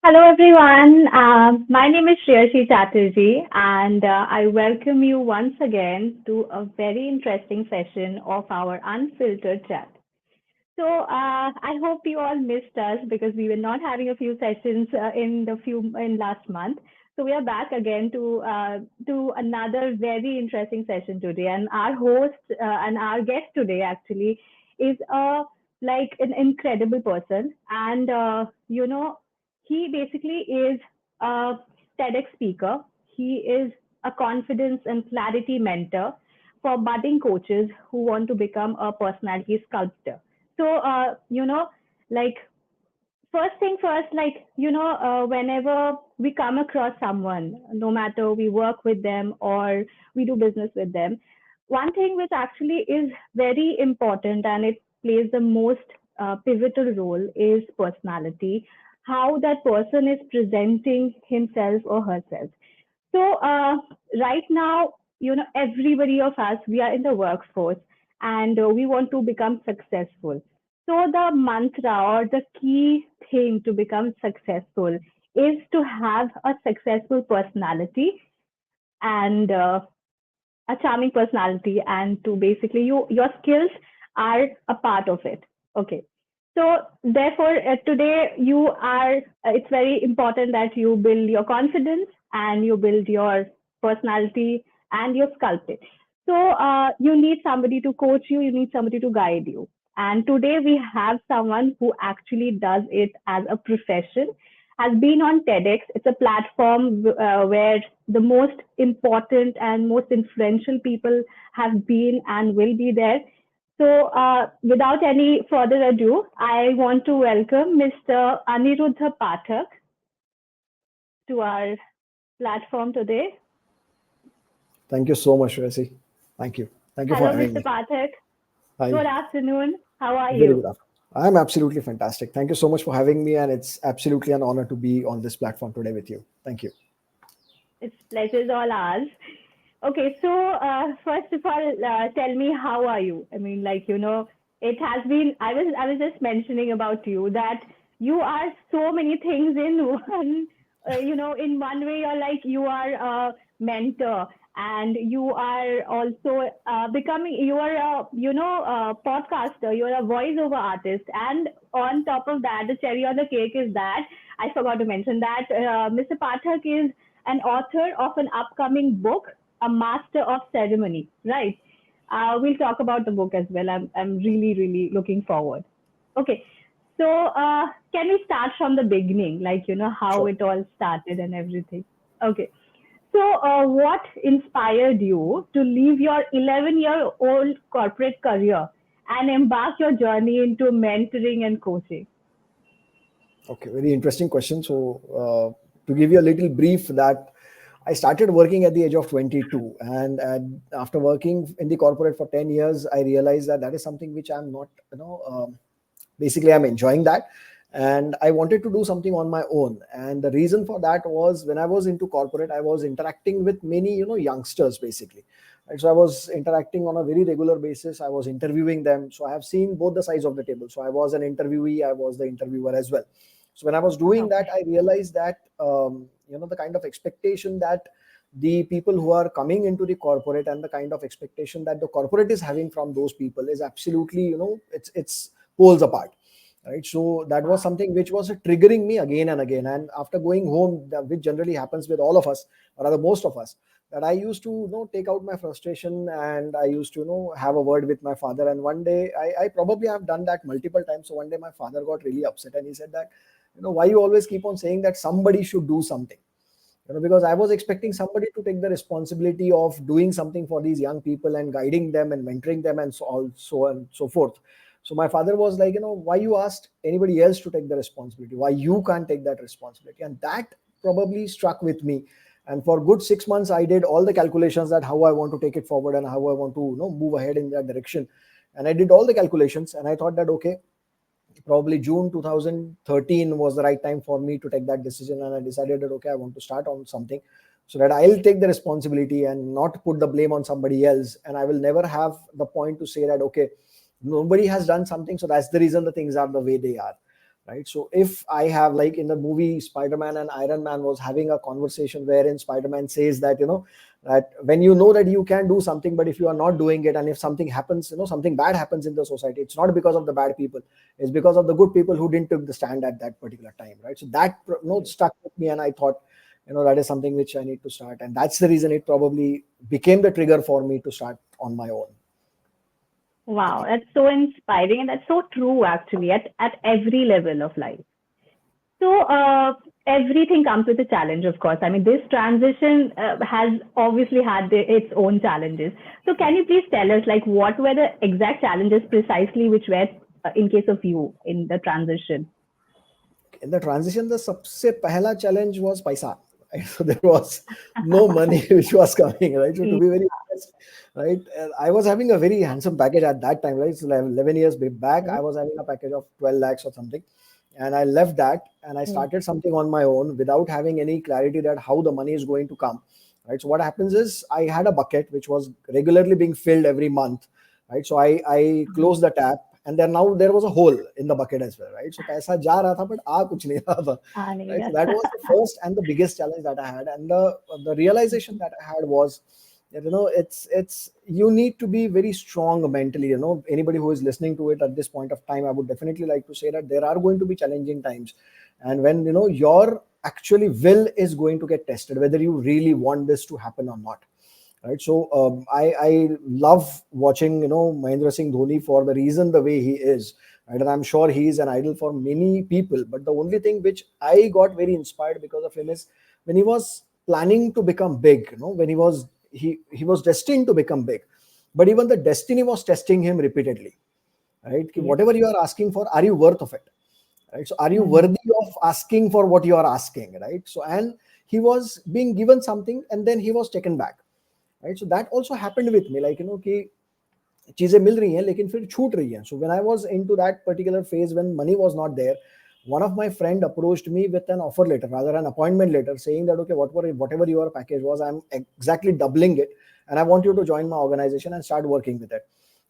Hello, everyone. My name is Shreyashi Chatterjee, and I welcome you once again to a very interesting session of our unfiltered chat. I hope you all missed us because we were not having a few sessions in last month. So we are back again to another very interesting session today, and our host and our guest today actually is a like an incredible person, and he basically is a TEDx speaker. He is a confidence and clarity mentor for budding coaches who want to become a personality sculptor. So, like first thing first, whenever we come across someone, no matter we work with them or we do business with them, one thing which actually is very important and it plays the most pivotal role is personality, how that person is presenting himself or herself. So right now, everybody of us, we are in the workforce and we want to become successful. So the mantra or the key thing to become successful is to have a successful personality and a charming personality, and to basically your skills are a part of it. Okay. So therefore, today you are. It's very important that you build your confidence and you build your personality and you sculpt it. So you need somebody to coach you. You need somebody to guide you. And today we have someone who actually does it as a profession, has been on TEDx. It's a platform where the most important and most influential people have been and will be there. So without any further ado, I want to welcome Mr. Aniruddha Pathak to our platform today. Thank you so much, Resi. Thank you. Thank you for Hello, having Mr. me. Pathak. Hi. Good afternoon. How are Very you? good afternoon. I'm absolutely fantastic. Thank you so much for having me, and it's absolutely an honor to be on this platform today with you. Thank you. It's pleasure's all ours. Okay, so first of all, tell me how are you? I mean, it has been. I was just mentioning about you that you are so many things in one. In one way, you are a mentor, and you are also becoming. You are a podcaster. You are a voiceover artist, and on top of that, the cherry on the cake is that I forgot to mention that Mr. Pathak is an author of an upcoming book, A Master of Ceremony, right? We'll talk about the book as well. I'm really, really looking forward. Okay. So can we start from the beginning, how Sure. it all started and everything? Okay. So what inspired you to leave your 11-year-old corporate career and embark your journey into mentoring and coaching? Okay. Very interesting question. To give you a little brief, that I started working at the age of 22, and after working in the corporate for 10 years, I realized that that is something which I'm not, basically I'm enjoying that, and I wanted to do something on my own. And the reason for that was, when I was into corporate, I was interacting with many youngsters, basically. Right? So I was interacting on a very regular basis. I was interviewing them, so I have seen both the sides of the table. So I was an interviewee, I was the interviewer as well. So when I was doing that, Okay. I realized that the kind of expectation that the people who are coming into the corporate, and the kind of expectation that the corporate is having from those people, is absolutely, it's poles apart. Right? So that was Wow. something which was triggering me again and again. And after going home, which generally happens with all of us, or rather most of us, that I used to take out my frustration, and I used to have a word with my father. And one day, I probably have done that multiple times. So one day my father got really upset, and he said that, why you always keep on saying that somebody should do something? Because I was expecting somebody to take the responsibility of doing something for these young people, and guiding them and mentoring them, and so on and so forth. So my father was like, why you asked anybody else to take the responsibility? Why you can't take that responsibility? And that probably struck with me. And for good 6 months, I did all the calculations, that how I want to take it forward, and how I want to move ahead in that direction. And I did all the calculations, and I thought that, okay, probably June 2013 was the right time for me to take that decision. And I decided that, okay, I want to start on something, so that I'll take the responsibility and not put the blame on somebody else. And I will never have the point to say that, okay, nobody has done something, so that's the reason the things are the way they are. right? So if I have, like in the movie, Spider-Man and Iron Man was having a conversation wherein Spider-Man says that, that when you know that you can do something, but if you are not doing it, and if something happens, something bad happens in the society, it's not because of the bad people, it's because of the good people who didn't take the stand at that particular time, right? So that stuck with me, and I thought, that is something which I need to start, and that's the reason it probably became the trigger for me to start on my own. Wow, that's so inspiring and that's so true actually at every level of life. So everything comes with a challenge, of course. I mean, this transition has obviously had its own challenges. So can you please tell us, like, what were the exact challenges precisely which were in case of you in the transition? In the transition, the सबसे पहला challenge was paisa. Right? So there was no money which was coming, right? So to be very honest, right, I was having a very handsome package at that time, right? So 11 years back, I was having a package of 12 lakhs or something, and I left that and I started something on my own without having any clarity that how the money is going to come, right? So what happens is I had a bucket which was regularly being filled every month, right? So I closed the tap, and then now there was a hole in the bucket as well, right? So paisa ja raha tha, but aa kuch nahi raha tha, right? So that was the first and the biggest challenge that I had, and the realization that I had was that, it's you need to be very strong mentally. Anybody who is listening to it at this point of time, I would definitely like to say that there are going to be challenging times, and when your actually will is going to get tested, whether you really want this to happen or not, right? So I love watching Mahendra Singh Dhoni for the reason the way he is, right? And I'm sure he is an idol for many people. But the only thing which I got very inspired because of him is when he was planning to become big, when he was destined to become big, but even the destiny was testing him repeatedly, right? Whatever you are asking for, are you worth of it? Right? So are you worthy of asking for what you are asking, right? So, and he was being given something and then he was taken back, right? So that also happened with me, like कि चीजें मिल रही हैं लेकिन फिर छूट रही हैं. So when I was into that particular phase when money was not there, one of my friend approached me with an offer letter, rather an appointment letter, saying that okay, whatever your package was, I'm exactly doubling it, and I want you to join my organization and start working with it.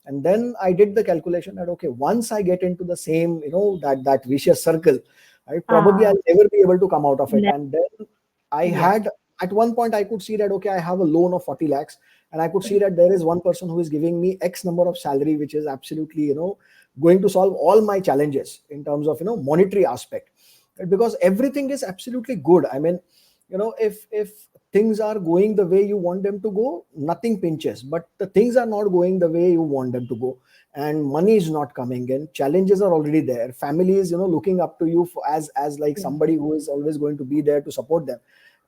And then I did the calculation that okay, once I get into the same that vicious circle, right, probably I'll never be able to come out of it. And then I had at one point I could see that okay, I have a loan of 40 lakhs, and I could see that there is one person who is giving me X number of salary, which is absolutely going to solve all my challenges in terms of monetary aspect, right? Because everything is absolutely good. I mean, if things are going the way you want them to go, nothing pinches. But the things are not going the way you want them to go, and money is not coming in, challenges are already there, family is looking up to you as like somebody who is always going to be there to support them,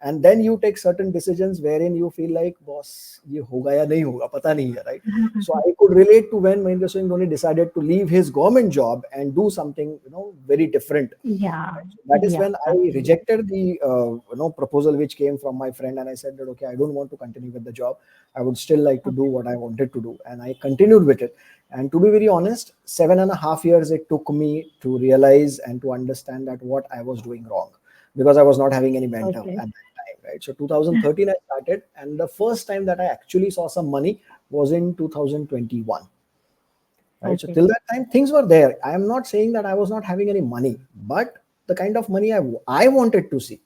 and then you take certain decisions wherein you feel like boss ye hoga ya nahi hoga pata nahi hai, right? So I could relate to when Mahendra Singh Dhoni decided to leave his government job and do something very different. Yeah. So that is when I rejected the proposal which came from my friend, and I said that okay, I don't want to continue with the job. I would still like to do what I wanted to do, and I continued with it. And to be very honest, 7.5 years it took me to realize and to understand that what I was doing wrong, because I was not having any mentor at that time, right? So 2013 I started, and the first time that I actually saw some money was in 2021. Right. So till that time, things were there. I am not saying that I was not having any money, but the kind of money I wanted to see,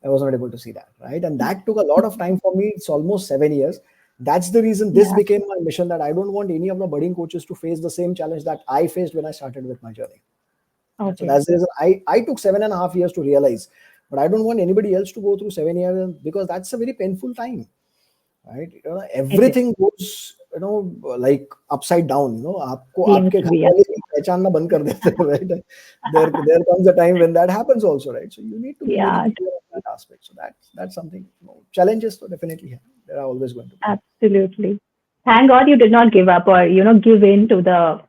I was not able to see that. Right. And that took a lot of time for me. It's almost 7 years. That's the reason this became my mission, that I don't want any of the budding coaches to face the same challenge that I faced when I started with my journey. So that's the reason I took 7.5 years to realize, but I don't want anybody else to go through 7 years, because that's a very painful time. Right? Everything goes, like upside down. आपको आपके घर वाले भी पहचानना बंद कर देते हैं, right? There comes a time when that happens also, right? So you need to be very clear on that aspect. So that's something. Challenges, so definitely there are always going to be. Absolutely. Thank God you did not give up or give in to the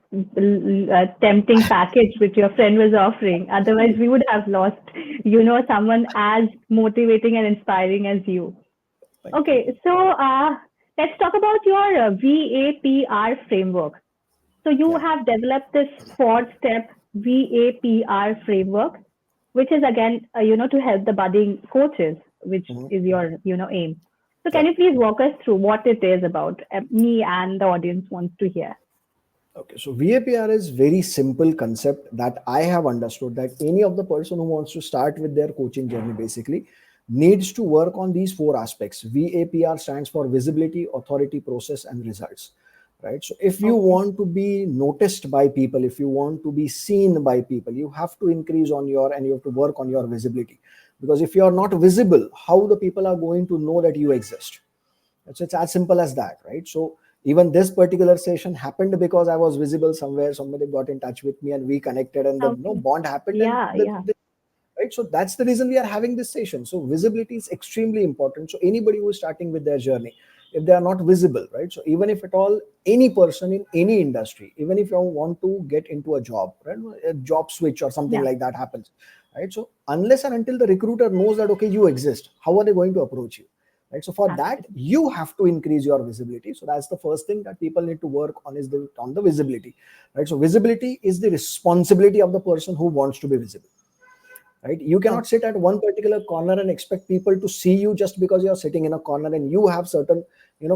tempting package which your friend was offering. Otherwise, we would have lost someone as motivating and inspiring as you. Okay, so let's talk about your VAPR framework. So you have developed this 4-step VAPR framework, which is again, to help the budding coaches, which is your, aim. So can you please walk us through what it is about? Me and the audience wants to hear. Okay, so VAPR is very simple concept that I have understood, that any of the person who wants to start with their coaching journey basically needs to work on these four aspects. VAPR stands for visibility, authority, process, and results. Right. So if you Okay. want to be noticed by people, if you want to be seen by people, you have to increase on your, and you have to work on your visibility. Because if you are not visible, how the people are going to know that you exist? So it's as simple as that, right? So even this particular session happened because I was visible somewhere. Somebody got in touch with me and we connected, and the Okay. bond happened, and Yeah, yeah. right. So that's the reason we are having this session. So visibility is extremely important. So anybody who is starting with their journey, if they are not visible, right? So even if at all any person in any industry, even if you want to get into a job, right, a job switch or something Yeah. like that happens, right? So unless and until the recruiter knows that okay, you exist, how are they going to approach you? Right. So for that, Absolutely. you have to increase your visibility. So that's the first thing that people need to work on, is on the visibility. Right. So visibility is the responsibility of the person who wants to be visible. Right. You cannot Okay. sit at one particular corner and expect people to see you just because you're sitting in a corner and you have certain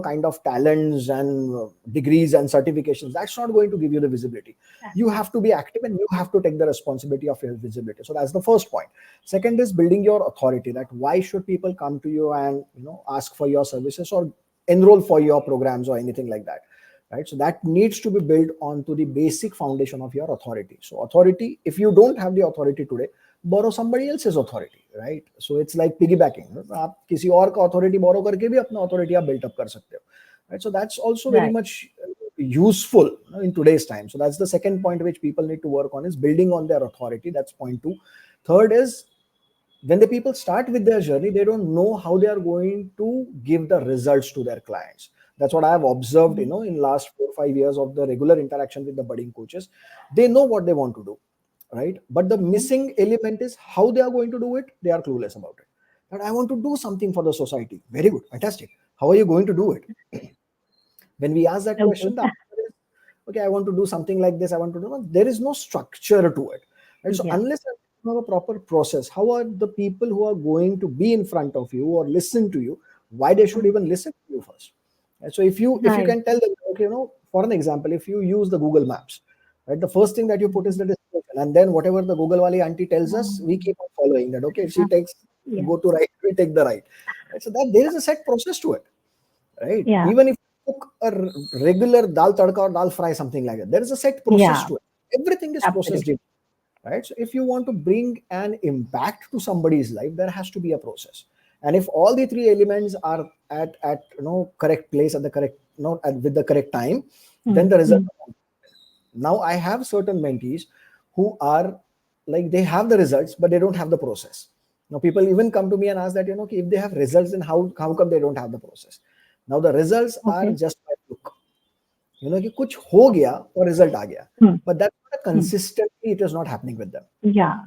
kind of talents and degrees and certifications. That's not going to give you the visibility. You Absolutely. have to be active and you have to take the responsibility of your visibility. So that's the first point. Second is building your authority, that why should people come to you and ask for your services or enroll for your programs or anything like that. Right. So that needs to be built onto the basic foundation of your authority. So authority, if you don't have the authority today, borrow somebody else's authority, right? So it's like piggybacking. आप किसी और का authority borrow करके भी अपना authority आप build up कर सकते हो, right? So that's also very Right. much useful in today's time. So that's the second point which people need to work on, is building on their authority. That's point two. Third is, when the people start with their journey, they don't know how they are going to give the results to their clients. That's what I have observed, Mhm. in last 4 or 5 years of the regular interaction with the budding coaches. They know what they want to do, right? But the Mhm. missing element is how they are going to do it. They are clueless about it. That I want to do something for the society. Very good, fantastic. How are you going to do it? When we ask that Okay. question, the answer is, okay, I want to do something like this. I want to do. There is no structure to it, right? So Yeah. unless you have a proper process, how are the people who are going to be in front of you or listen to you? Why they should Mhm. even listen to you first? And so if you Right. can tell them, okay, for an example, if you use the Google Maps, right, the first thing that you put is Mhm. the destination, and then whatever the Google wali auntie tells us, we Um, keep on following that. Okay, if she takes yeah. go to right, we take the right. Right? So that there is a set process to it, right? Yeah. Even if you cook a regular dal tadka or dal fry, something like that, there is a set process Yeah. to it. Everything is process Absolutely. driven, right? So if you want to bring an impact to somebody's life, there has to be a process. And if all the three elements are at correct place at the correct with the correct time, then Mm, the result. mm. Now I have certain mentees who are like, they have the results but they don't have the process. Now people even come to me and ask that, if they have results, then how come they don't have the process? Now the results are Okay. just by look, कि कुछ हो गया और result आ गया, Mm, but that's not mm. consistently, it is not happening with them. Yeah.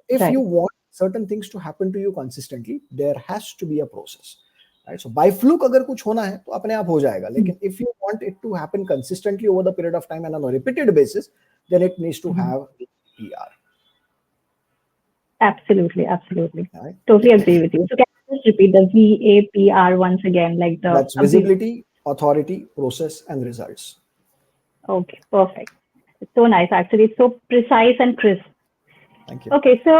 If you Right. want certain things to happen to you consistently, there has to be a process, right? So by fluke अगर कुछ होना है तो अपने आप हो जाएगा, Mm, लेकिन if you want it to happen consistently over the period of time and on a repeated basis, then it needs to mhm. have PR, Absolutely. Absolutely. right? Totally agree with you. So can you just repeat the VAPR once again, like the That's abbreviation? visibility, authority, process, and results. Okay. Perfect. It's so nice. Actually, it's so precise and crisp. Thank you. Okay. So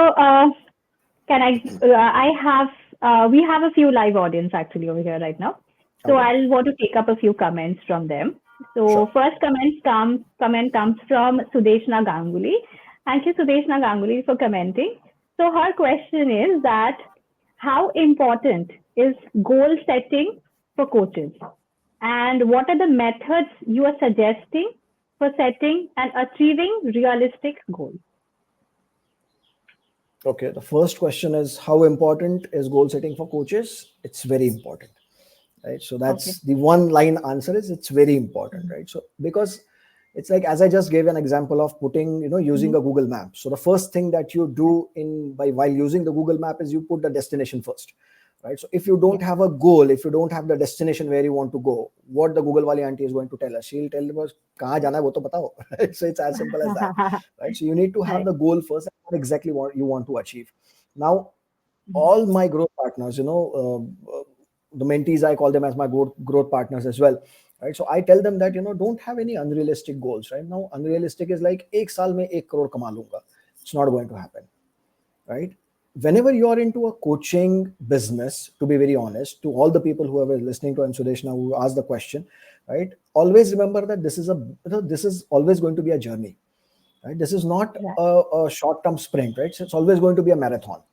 can I have, we have a few live audience actually over here right now. So Okay, I'll want to take up a few comments from them. sure. So first comment comes from Sudeshna Ganguly. Thank you, Sudeshna Ganguly, for commenting. So her question is that how important is goal setting for coaches? And what are the methods you are suggesting for setting and achieving realistic goals? Okay, the first question is, how important is goal setting for coaches? It's very important, right? So Okay. that's the one line answer, is it's very important, right? So because it's like, as I just gave an example of putting, using Mhm. a Google map. So the first thing that you do in by while using the Google map is you put the destination first, right? So if you don't Yeah. have a goal, if you don't have the destination where you want to go, what the Google wali auntie is going to tell us, she'll tell us kahan jana hai wo to batao. Right? So it's as simple as that, right? So you need to have Right. the goal first, and what exactly what you want to achieve. Now Mhm. all my growth partners, the mentees, I call them as my growth partners as well. right? So I tell them that, don't have any unrealistic goals. Right now, unrealistic is like ek saal mein 1 crore kama lunga. It's not going to happen, right? Whenever you are into a coaching business, to be very honest, to all the people who are listening to, and Sudesh now who asked the question, right? Always remember that this is always going to be a journey, right? This is not Right. a short-term sprint, right? So it's always going to be a marathon,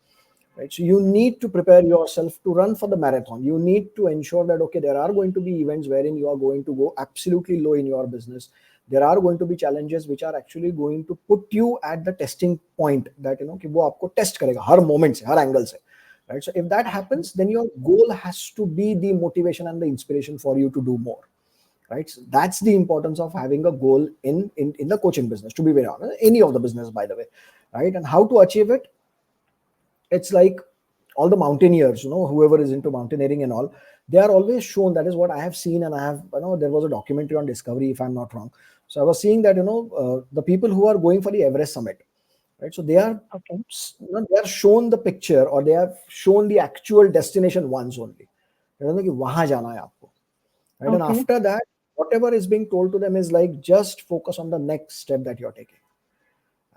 right? So you need to prepare yourself to run for the marathon. You need to ensure that, okay, there are going to be events wherein you are going to go absolutely low in your business. There are going to be challenges which are actually going to put you at the testing point, that कि वो आपको test करेगा हर moment से, हर angle से, right? So if that happens, Absolutely. then your goal has to be the motivation and the inspiration for you to do more, right? So that's the importance of having a goal in the coaching business, to be very honest, any of the business, by the way, right? And how to achieve it? It's like all the mountaineers, whoever is into mountaineering and all, they are always shown. That is what I have seen, and I have, there was a documentary on Discovery, if I'm not wrong. So I was seeing that, the people who are going for the Everest summit, right? So they are, Okay. they are shown the picture, or they have shown the actual destination once only. They don't know कि वहां जाना है आपको, right? And Okay. after that, whatever is being told to them is like, just focus on the next step that you're taking,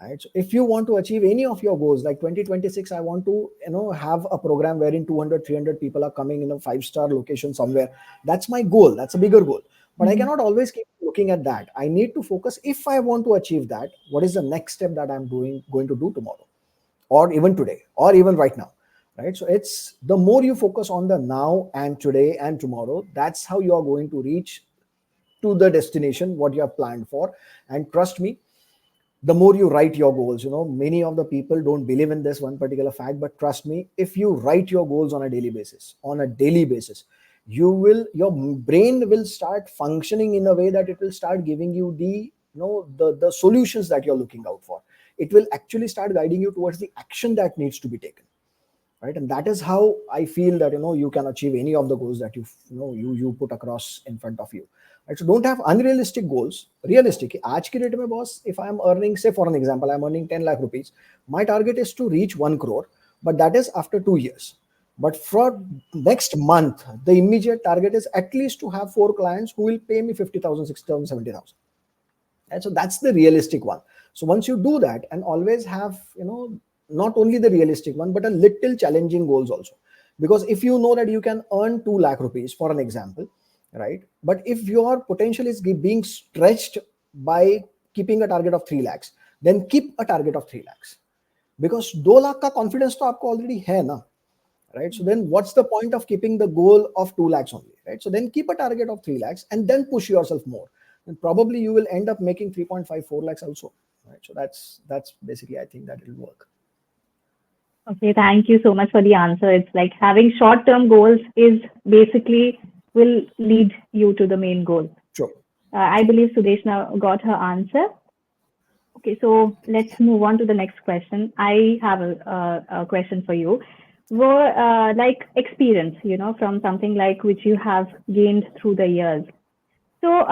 right? So if you want to achieve any of your goals, like 2026, I want to, have a program wherein 200, 300 people are coming in a 5-star location somewhere. That's my goal. That's a bigger goal. But I Mhm. cannot always keep looking at that. I need to focus. If I want to achieve that, what is the next step that I'm going to do tomorrow, or even today, or even right now, right? So it's the more you focus on the now and today and tomorrow, that's how you are going to reach to the destination what you have planned for. And trust me, the more you write your goals, many of the people don't believe in this one particular fact, but trust me, if you write your goals on a daily basis, your brain will start functioning in a way that it will start giving you the solutions that you're looking out for. It will actually start guiding you towards the action that needs to be taken, right? And that is how I feel that, you can achieve any of the goals that you put across in front of you, right? So don't have unrealistic goals. Realistic कि आज की date में boss, if I am earning, say for an example, I'm earning 10 lakh rupees, my target is to reach 1 crore, but that is after 2 years. But for next month, the immediate target is at least to have 4 clients who will pay me 50,000, 60,000, 70,000. And so that's the realistic one. So once you do that, and always have, not only the realistic one, but a little challenging goals also. Because if you know that you can earn 2 lakh rupees, for an example, right? But if your potential is being stretched by keeping a target of 3 lakhs, then keep a target of 3 lakhs. Because 2 lakh ka confidence to aapko already hai na, right? So then what's the point of keeping the goal of 2 lakhs only, right? So then keep a target of 3 lakhs and then push yourself more. And probably you will end up making 3.54 lakhs also, right? So that's basically, I think, that it will work. Okay, thank you so much for the answer. It's like having short-term goals is basically will lead you to the main goal. Sure. I believe Sudesh now got her answer. Okay, so let's move on to the next question. I have a question for you. Like experience, from something like which you have gained through the years. So,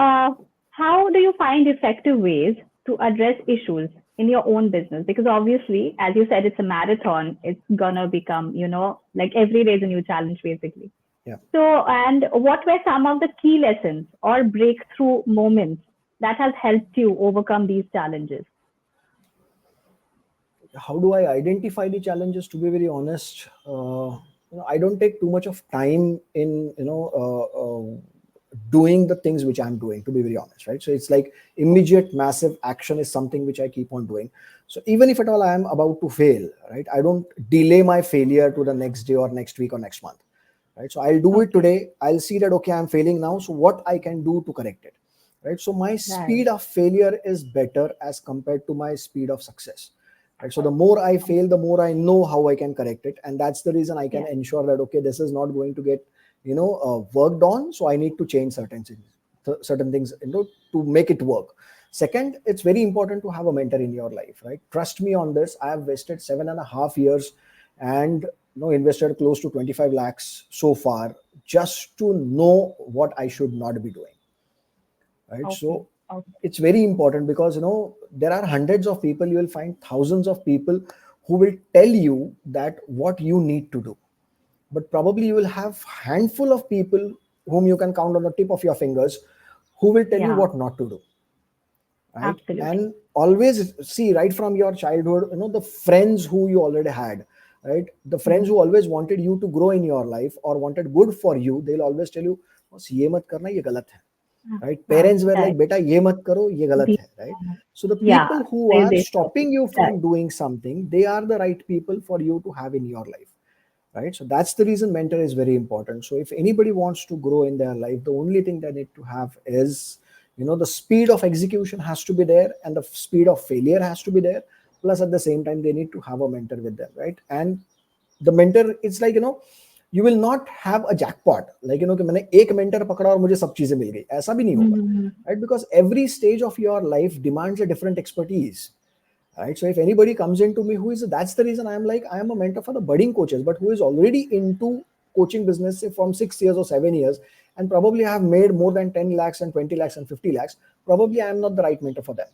how do you find effective ways to address issues in your own business? Because obviously, as you said, it's a marathon. It's gonna become, like every day is a new challenge, basically. Yeah. So, and what were some of the key lessons or breakthrough moments that has helped you overcome these challenges? How do I identify the challenges? To be very honest, I don't take too much of time in doing the things which I'm doing, to be very honest, right? So it's like immediate massive action is something which I keep on doing. So even if at all I am about to fail, right, I don't delay my failure to the next day or next week or next month, right? So I'll do it Okay, today. I'll see that, okay, I'm failing now, so what I can do to correct it, right? So my right. speed of failure is better as compared to my speed of success, right? So the more I fail, the more I know how I can correct it, and that's the reason I can Yeah, ensure that, okay, this is not going to get worked on, so I need to change certain things, to make it work. Second, it's very important to have a mentor in your life, right? Trust me on this. I have wasted 7.5 years and invested close to 25 lakhs so far, just to know what I should not be doing, right? okay, So okay. it's very important, because there are hundreds of people, you will find thousands of people who will tell you that what you need to do, but probably you will have handful of people whom you can count on the tip of your fingers, who will tell you Yeah, what not to do, right? absolutely. And always see right from your childhood, the friends who you already had, right? The friends Mhm. who always wanted you to grow in your life or wanted good for you, they'll always tell you, "बस ये मत करना, ये गलत है." Right? Parents were like, Right. "Beta, ये मत करो, ये गलत The- है." Right? So the Yeah, people who where are they stop it. stopping you Right. from doing something, they are the right people for you to have in your life, right? So that's the reason mentor is very important. So if anybody wants to grow in their life, the only thing they need to have is, the speed of execution has to be there and the speed of failure has to be there. Plus at the same time, they need to have a mentor with them, right? And the mentor, it's like, you will not have a jackpot like, कि मैंने एक mentor पकड़ा और मुझे सब चीजें मिल गई, ऐसा भी नहीं होगा, Mhm. right? Because every stage of your life demands a different expertise, right? So if anybody comes into me who is, that's the reason I am a mentor for the budding coaches, but who is already into coaching business, say from 6 years or 7 years, and probably have made more than 10 lakhs and 20 lakhs and 50 lakhs. Probably I am not the right mentor for them,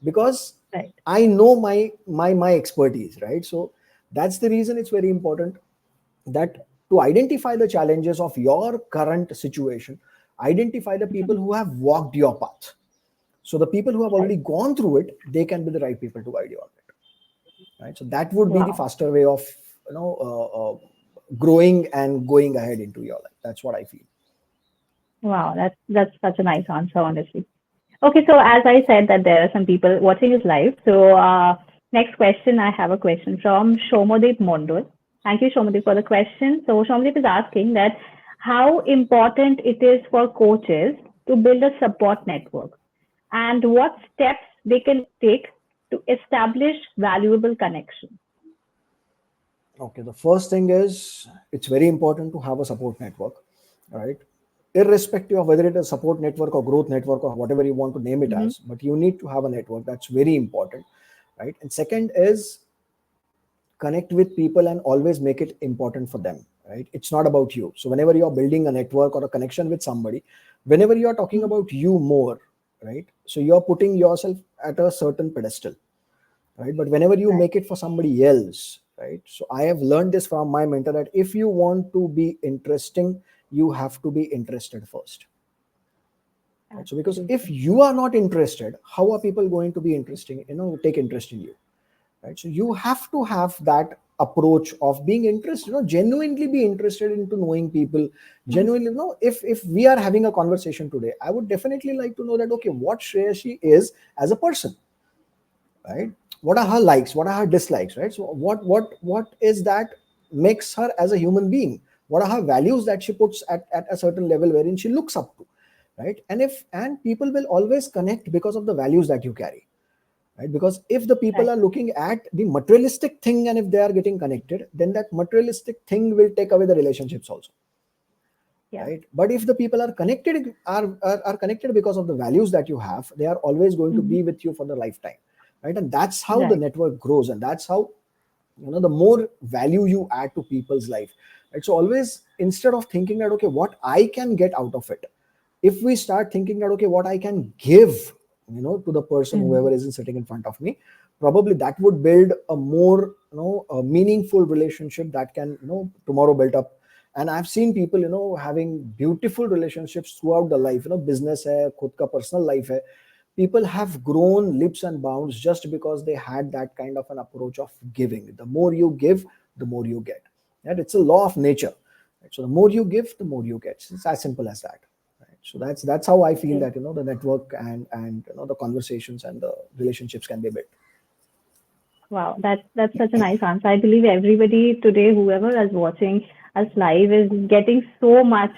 because Right. I know my expertise, right? So that's the reason it's very important that to identify the challenges of your current situation, identify the people Mhm. who have walked your path. So the people who have Right. already gone through it, they can be the right people to guide you on it, right? So that would be the Wow. faster way of, growing and going ahead into your life. That's what I feel. Wow. That's such a nice answer, honestly. Okay, so as I said that there are some people watching this live. So next question, I have a question from Shomodeep Mondol. Thank you, Shomodeep, for the question. So Shomodeep is asking that how important it is for coaches to build a support network and what steps they can take to establish valuable connection. Okay, the first thing is it's very important to have a support network, right? Irrespective of whether it is support network or growth network or whatever you want to name it Mm-hmm. as, but you need to have a network. That's very important, right? And second is connect with people and always make it important for them, right? It's not about you. So whenever you're building a network or a connection with somebody, whenever you're talking about you more, right? So you're putting yourself at a certain pedestal, right? But whenever you Right. make it for somebody else, right? So I have learned this from my mentor that if you want to be interesting, you have to be interested first, right? So because if Absolutely. you are not interested, how are people going to be interesting, take interest in you, right? So you have to have that approach of being interested, genuinely be interested into knowing people, Mhm. genuinely, if we are having a conversation today, I would definitely like to know that, okay, what Shreyashi is as a person, right? What are her likes, what are her dislikes, right? So what is that makes her as a human being, what are her values that she puts at a certain level wherein she looks up to, right? And people will always connect because of the values that you carry, right? Because if the people Right. are looking at the materialistic thing and if they are getting connected, then that materialistic thing will take away the relationships also, Yeah. right? But if the people are connected, are connected because of the values that you have, they are always going to Hmm. be with you for the lifetime, right? And that's how the Right. network grows, and that's how, the more value you add to people's life, right? So always, instead of thinking that, okay, what I can get out of it, if we start thinking that, okay, what I can give, to the person whoever Mhm. isn't sitting in front of me, probably that would build a more, a meaningful relationship that can, tomorrow build up. And I've seen people, having beautiful relationships throughout the life, business hai, khud ka personal life hai. People have grown leaps and bounds just because they had that kind of an approach of giving. The more you give, the more you get, and it's a law of nature, right? So the more you give, the more you get. It's as simple as that, right? So that's how I feel Okay. that, the network and the conversations and the relationships can be built. Wow, that's such a nice answer. I believe everybody today, whoever is watching us live, is getting so much,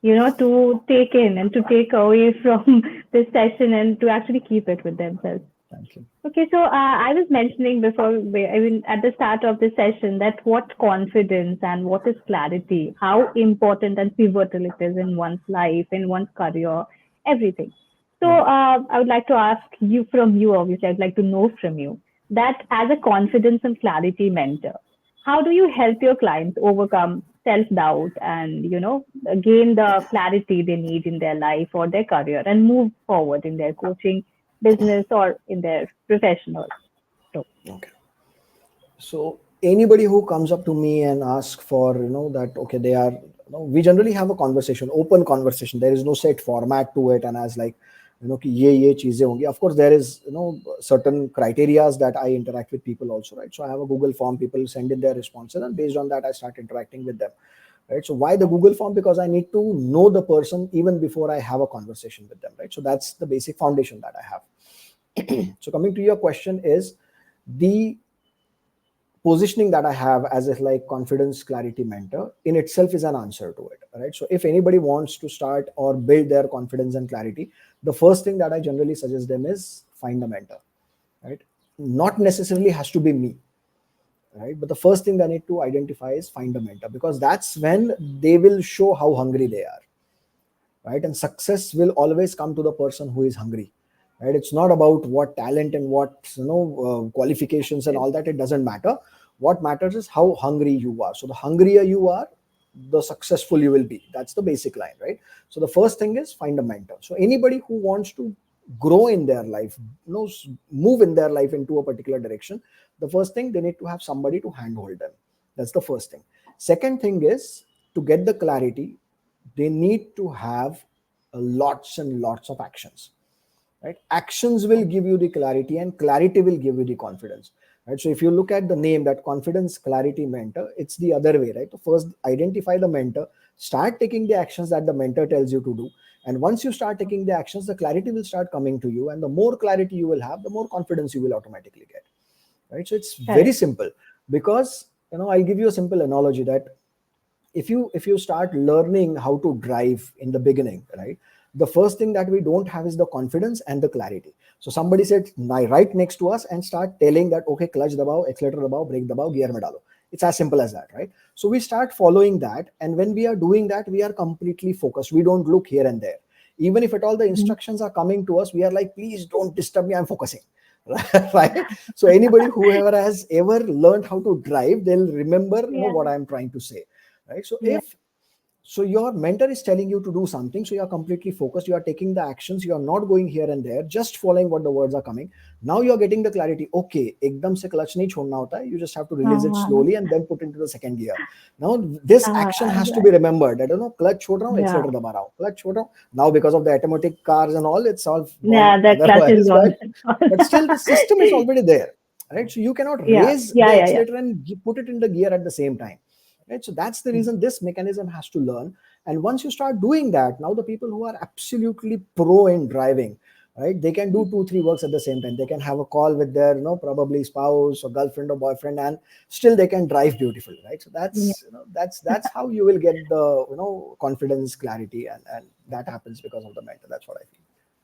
to take in and to take away from this session and to actually keep it with themselves. Thank you. Okay, so I was mentioning before, I mean, at the start of the session, that what confidence and what is clarity, how important and pivotal it is in one's life, in one's career, everything. So Hmm. I would like to ask you from you, obviously, I'd like to know from you that as a confidence and clarity mentor, how do you help your clients overcome self-doubt and, gain the clarity they need in their life or their career and move forward in their coaching business or in their professional role? Okay. So anybody who comes up to me and asks for, that, okay, they are we generally have a conversation, open conversation. There is no set format to it, and as like, कि ये चीजें होंगी. Of course, there is certain criterias that I interact with people also, right? So I have a Google form. People send in their responses, and based on that, I start interacting with them, right? So why the Google form? Because I need to know the person even before I have a conversation with them, right? So that's the basic foundation that I have. So coming to your question is the positioning that I have as a like confidence clarity mentor in itself is an answer to it, right? So if anybody wants to start or build their confidence and clarity, the first thing that I generally suggest them is find a mentor, right? Not necessarily has to be me, right? But the first thing they need to identify is find a mentor, because that's when they will show how hungry they are, right? And success will always come to the person who is hungry, right? It's not about what talent and what qualifications and all that. It doesn't matter. What matters is how hungry you are. So the hungrier you are, the successful you will be. That's the basic line, right? So the first thing is find a mentor. So anybody who wants to grow in their life, move in their life into a particular direction, the first thing, they need to have somebody to handhold them. That's the first thing. Second thing is, to get the clarity, they need to have lots and lots of actions, right? Actions will give you the clarity, and clarity will give you the confidence, right? So if you look at the name, that confidence clarity mentor, it's the other way, right? So first identify the mentor, start taking the actions that the mentor tells you to do, and once you start taking the actions, the clarity will start coming to you, and the more clarity you will have, the more confidence you will automatically get, right? So it's very simple, because I'll give you a simple analogy that if you start learning how to drive in the beginning, right, the first thing that we don't have is the confidence and the clarity. So somebody said right next to us and start telling that, okay, clutch dabao, accelerator dabao, brake dabao, gear mein dalo. It's as simple as that, right? So we start following that, and when we are doing that, we are completely focused. We don't look here and there. Even if at all the instructions are coming to us, we are like, please don't disturb me, I'm focusing. Right? So anybody whoever has ever learned how to drive, they'll remember what I'm trying to say, right? So so your mentor is telling you to do something, so you are completely focused, you are taking the actions, you are not going here and there, just following what the words are coming. Now you are getting the clarity. Okay, ekdam se clutch nahi chhodna hota hai, you just have to release it slowly and then put into the second gear. Now this action has to be remembered, that clutch chhod raha hu, accelerator daba raha hu, clutch chhod raha hu. Now because of the automatic cars and all, it's all gone the clutch is gone. but still the system is already there, right? So you cannot raise the accelerator and put it in the gear at the same time, right? So that's the reason this mechanism has to learn. And once you start doing that, now the people who are absolutely pro in driving, right, they can do 2-3 works at the same time. They can have a call with their probably spouse or girlfriend or boyfriend, and still they can drive beautifully, right? So that's how you will get the confidence, clarity, and that happens because of the mentor. That's what I feel.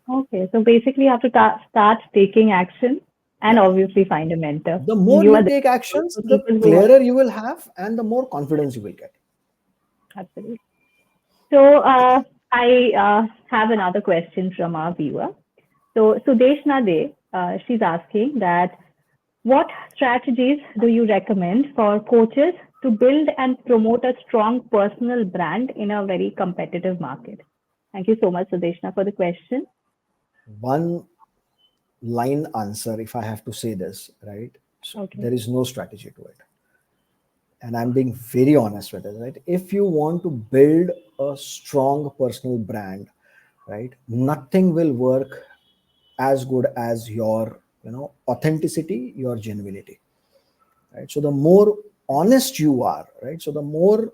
Okay, so basically you have to start taking action and obviously find a mentor. The more you take actions, the clearer you will have and the more confidence you will get. Absolutely. So I have another question from our viewer. So Sudeshna De, she's asking that, what strategies do you recommend for coaches to build and promote a strong personal brand in a very competitive market? Thank you so much, Sudeshna, for the question. One line answer, if I have to say this, right? So there is no strategy to it. And I'm being very honest with it, right? If you want to build a strong personal brand, right, nothing will work as good as your, authenticity, your genuinity, right? So the more honest you are, right? So the more,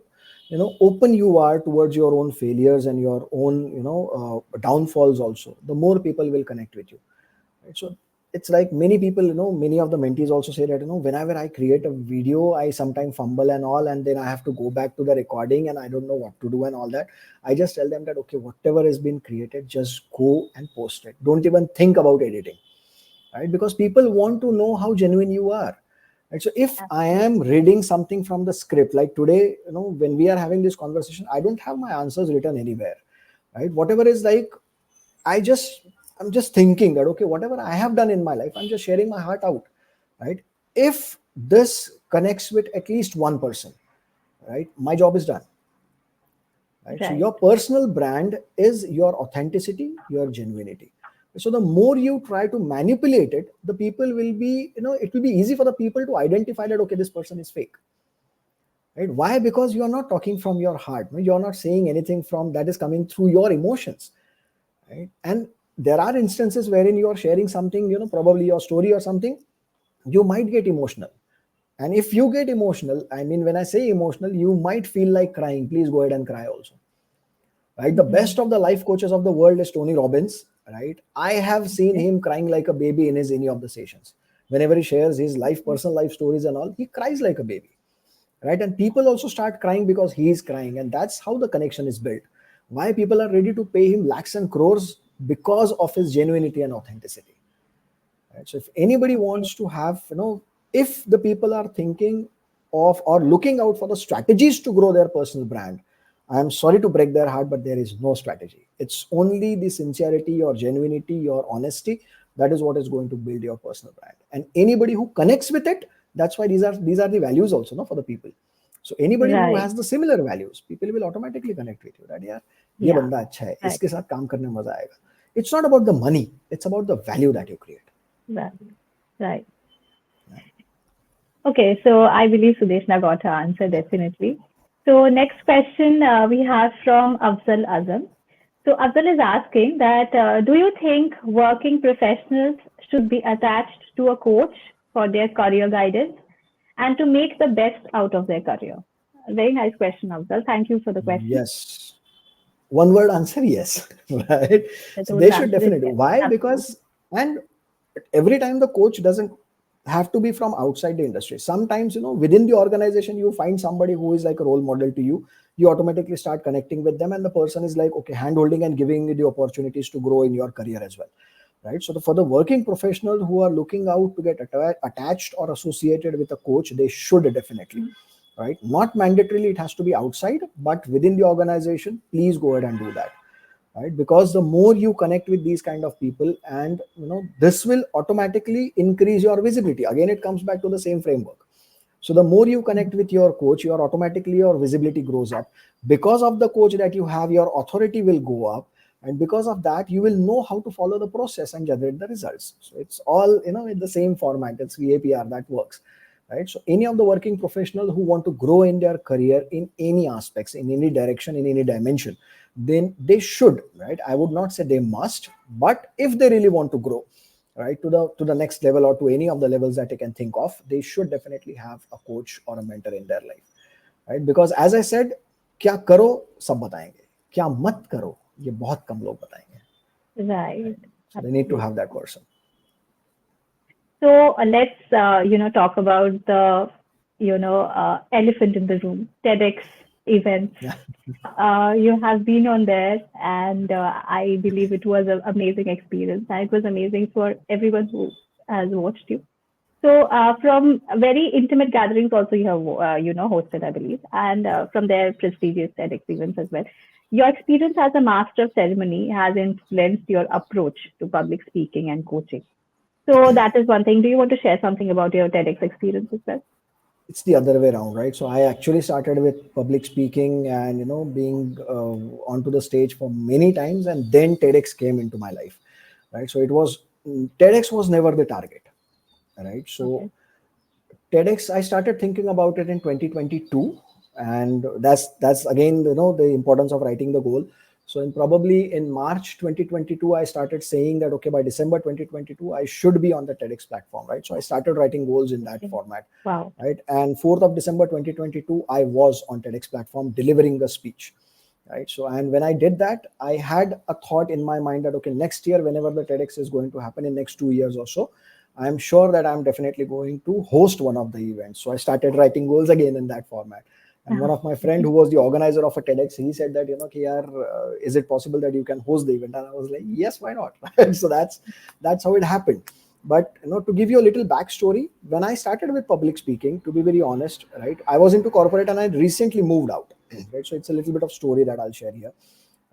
open you are towards your own failures and your own, downfalls also, the more people will connect with you, right? So it's like many people, many of the mentees also say that, whenever I create a video, I sometimes fumble and all, and then I have to go back to the recording and I don't know what to do and all that. I just tell them that, okay, whatever has been created, just go and post it. Don't even think about editing, right? Because people want to know how genuine you are, right? So if I am reading something from the script, like today, when we are having this conversation, I don't have my answers written anywhere, right? Whatever is like, I'm just thinking that, okay, whatever I have done in my life, I'm just sharing my heart out, right? If this connects with at least one person, right, my job is done, right? So your personal brand is your authenticity, your genuinity. So the more you try to manipulate it, the people will be, it will be easy for the people to identify that, okay, this person is fake, right? Why? Because you are not talking from your heart. No? You're not saying anything from that is coming through your emotions, right? And there are instances wherein you are sharing something, probably your story or something, you might get emotional. And if you get emotional, I mean, when I say emotional, you might feel like crying. Please go ahead and cry also, right? The Mhm. best of the life coaches of the world is Tony Robbins, right? I have seen Okay. him crying like a baby in his any of the sessions. Whenever he shares his life, personal life stories and all, he cries like a baby, right? And people also start crying because he is crying, and that's how the connection is built. Why people are ready to pay him lakhs and crores? Because of his genuinity and authenticity, right? So if anybody Okay. wants to have, if the people are thinking of or looking out for the strategies to grow their personal brand, I am sorry to break their heart, but there is no strategy. It's only the sincerity, your genuinity, your honesty, that is what is going to build your personal brand. And anybody who connects with it, that's why these are the values also, no, for the people. So anybody who Right. has the similar values, people will automatically connect with you, that yeah, ये Yeah. बंदा अच्छा है, Right. इसके साथ काम करने में मजा आएगा. It's not about the money, it's about the value that you create. Right. Right. Okay, so I believe Sudeshna got her answer definitely. So next question we have from Afzal Azam. So Afzal is asking that do you think working professionals should be attached to a coach for their career guidance and to make the best out of their career? A very nice question, Afzal. Thank you for the question. Yes. One word answer, yes. Right? The So total they should answer is definitely. yes. Why? Absolutely. Because, and every time the coach doesn't have to be from outside the industry. Sometimes, within the organization, you find somebody who is like a role model to you. You automatically start connecting with them, and the person is like, okay, hand holding and giving you the opportunities to grow in your career as well. Right. So, for the working professionals who are looking out to get attached or associated with a coach, they should definitely, right? Not mandatorily it has to be outside, but within the organization, please go ahead and do that, right? Because the more you connect with these kind of people, and this will automatically increase your visibility. Again, it comes back to the same framework. So the more you connect with your coach, your visibility grows up. Because of the coach that you have, your authority will go up, and because of that, you will know how to follow the process and generate the results. So it's all in the same format. It's VAPR that works, right? So any of the working professionals who want to grow in their career in any aspects, in any direction, in any dimension, then they should, right? I would not say they must, but if they really want to grow, right, to the next level or to any of the levels that they can think of, they should definitely have a coach or a mentor in their life, right? Because as I said, क्या करो सब बताएंगे, क्या मत करो ये बहुत कम लोग बताएंगे, Right. right? So they need to Absolutely. have that person. So let's talk about the elephant in the room, TEDx events. Yeah. You have been on there, and I believe it was an amazing experience. And it was amazing for everyone who has watched you. So from very intimate gatherings, also you have hosted, I believe, and from their prestigious TEDx events as well. Your experience as a master of ceremony has influenced your approach to public speaking and coaching. So that is one thing. Do you want to share something about your TEDx experience as well? It's the other way around, right? So I actually started with public speaking and being onto the stage for many times, and then TEDx came into my life, right? So it was TEDx was never the target, right? So Okay. TEDx, I started thinking about it in 2022, and that's again the importance of writing the goal. So probably in March 2022, I started saying that okay, by December 2022, I should be on the TEDx platform, right? So I started writing goals in that Okay. format, Wow. right? And 4th of December 2022, I was on TEDx platform delivering the speech, right? So and when I did that, I had a thought in my mind that okay, next year, whenever the TEDx is going to happen in next 2 years or so, I'm sure that I'm definitely going to host one of the events. So I started writing goals again in that format. And one of my friend who was the organizer of a TEDx, he said that कि यार, is it possible that you can host the event? And I was like, yes, why not? So that's how it happened. But to give you a little backstory, when I started with public speaking, to be very honest, right, I was into corporate and I recently moved out. Right, so it's a little bit of story that I'll share here.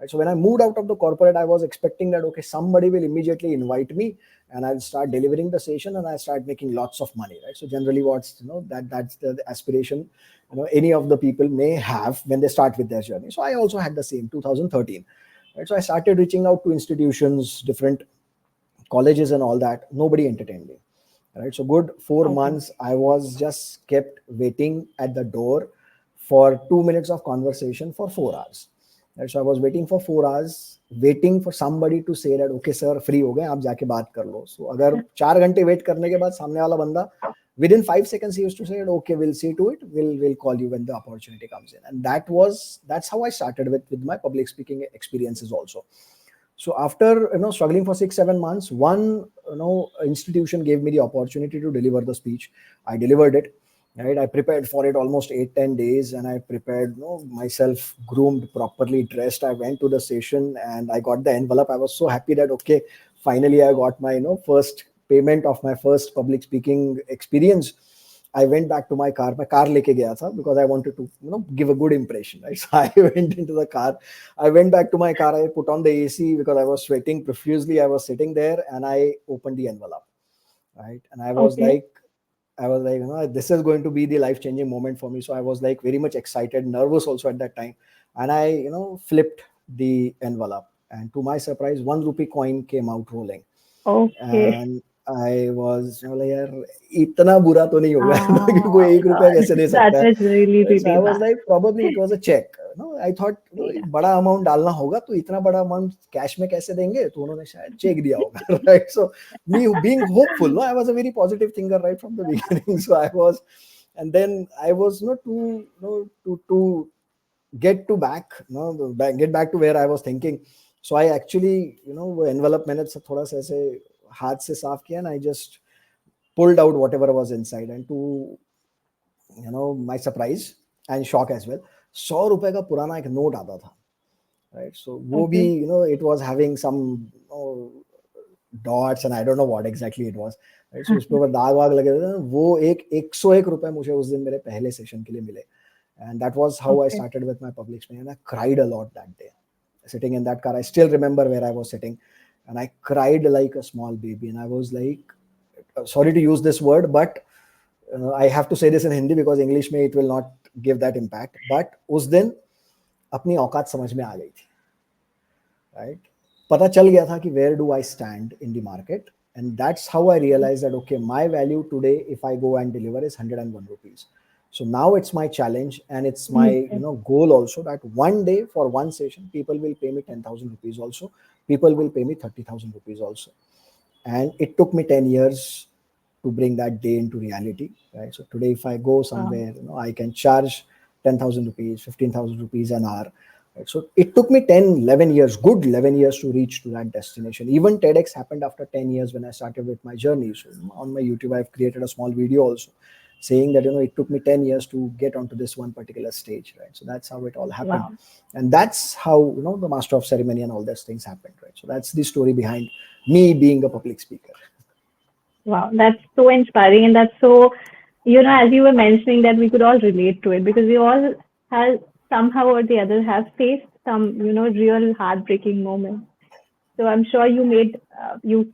Right, so when I moved out of the corporate, I was expecting that okay, somebody will immediately invite me and I'll start delivering the session and I start making lots of money. Right, so generally, what's that's the aspiration any of the people may have when they start with their journey. So I also had the same 2013. Right, so I started reaching out to institutions, different colleges and all that. Nobody entertained me, right? So good 4 Okay. months I was just kept waiting at the door for 2 minutes of conversation for 4 hours. Right? So I was waiting for 4 hours, waiting for somebody to say that, okay, sir, free हो गए, आप जाके बात कर लो. So अगर 4 घंटे wait करने के बाद सामने वाला बंदा, within 5 seconds, he used to say, okay, we'll see to it. We'll call you when the opportunity comes in. And that's how I started with my public speaking experiences also. So after struggling for 6-7 months, one institution gave me the opportunity to deliver the speech. I delivered it. Right, I prepared for it almost 8-10 days, and I prepared myself, groomed, properly dressed. I went to the station and I got the envelope. I was so happy that okay, finally I got my first payment of my first public speaking experience. I went back to my car. My car leke gaya tha because I wanted to give a good impression. Right, so I went into the car. I went back to my car. I put on the AC because I was sweating profusely. I was sitting there and I opened the envelope. Right, and Okay. I was like, this is going to be the life changing moment for me. So I was like very much excited, nervous also at that time. And I, flipped the envelope. And to my surprise, 1 rupee coin came out rolling. Okay. And I was like, यार इतना बुरा तो नहीं होगा ना कि Oh कोई my 1 रुपया God. कैसे दे That सकता है. was really, So really I was bad. like, probably it was a check. I thought Yeah. बड़ा अमाउंट डालना होगा तो इतना बड़ा अमाउंट कैश में कैसे देंगे, तो उन्होंने शायद चेक दिया होगा. Right, so me being hopeful, I was a very positive thinker right from the beginning. So I was, and then I was to get to back, get back to where I was thinking. So I actually, वो envelope मैंने थोड़ा सा ऐसे हाथ से साफ किया, and I just pulled out whatever was inside. And to my surprise and shock as well, 100 रुपए का पुराना एक नोट आता था. Right, so वो भी, Okay. it was having some dots, and I don't know what exactly it was. Right, so उसपे ऊपर दाग वाग लगे थे. वो एक 101 रुपए मुझे उस दिन मेरे पहले सेशन के लिए मिले. And that was how I Okay. started with my public speaking. And I cried a lot that day. Sitting in that car, I still remember where I was sitting, and I cried like a small baby. And I was like, sorry to use this word, but I have to say this in Hindi because English में it will not give that impact. But उस दिन अपनी औकात समझ में आ गई थी. Right, पता चल गया था कि where do I stand in the market, and that's how I realized that okay, my value today if I go and deliver is 101 rupees. So now it's my challenge, and it's my Okay. goal also, that one day for one session people will pay me 10,000 rupees also, people will pay me 30,000 rupees also. And it took me 10 years to bring that day into reality. Right, so today if I go Wow. somewhere, I can charge 10,000 rupees, 15,000 rupees an hour. Right, so it took me 10, 11 years, good 11 years to reach to that destination. Even TEDx happened after 10 years when I started with my journey. So on my YouTube I've created a small video also saying that it took me 10 years to get onto this one particular stage. Right, so that's how it all happened. Wow. And that's how the master of ceremony and all those things happened. Right, so that's the story behind me being a public speaker. Wow. That's so inspiring. And that's so, as you were mentioning, that we could all relate to it because we all have somehow or the other have faced some, real heartbreaking moments. So I'm sure you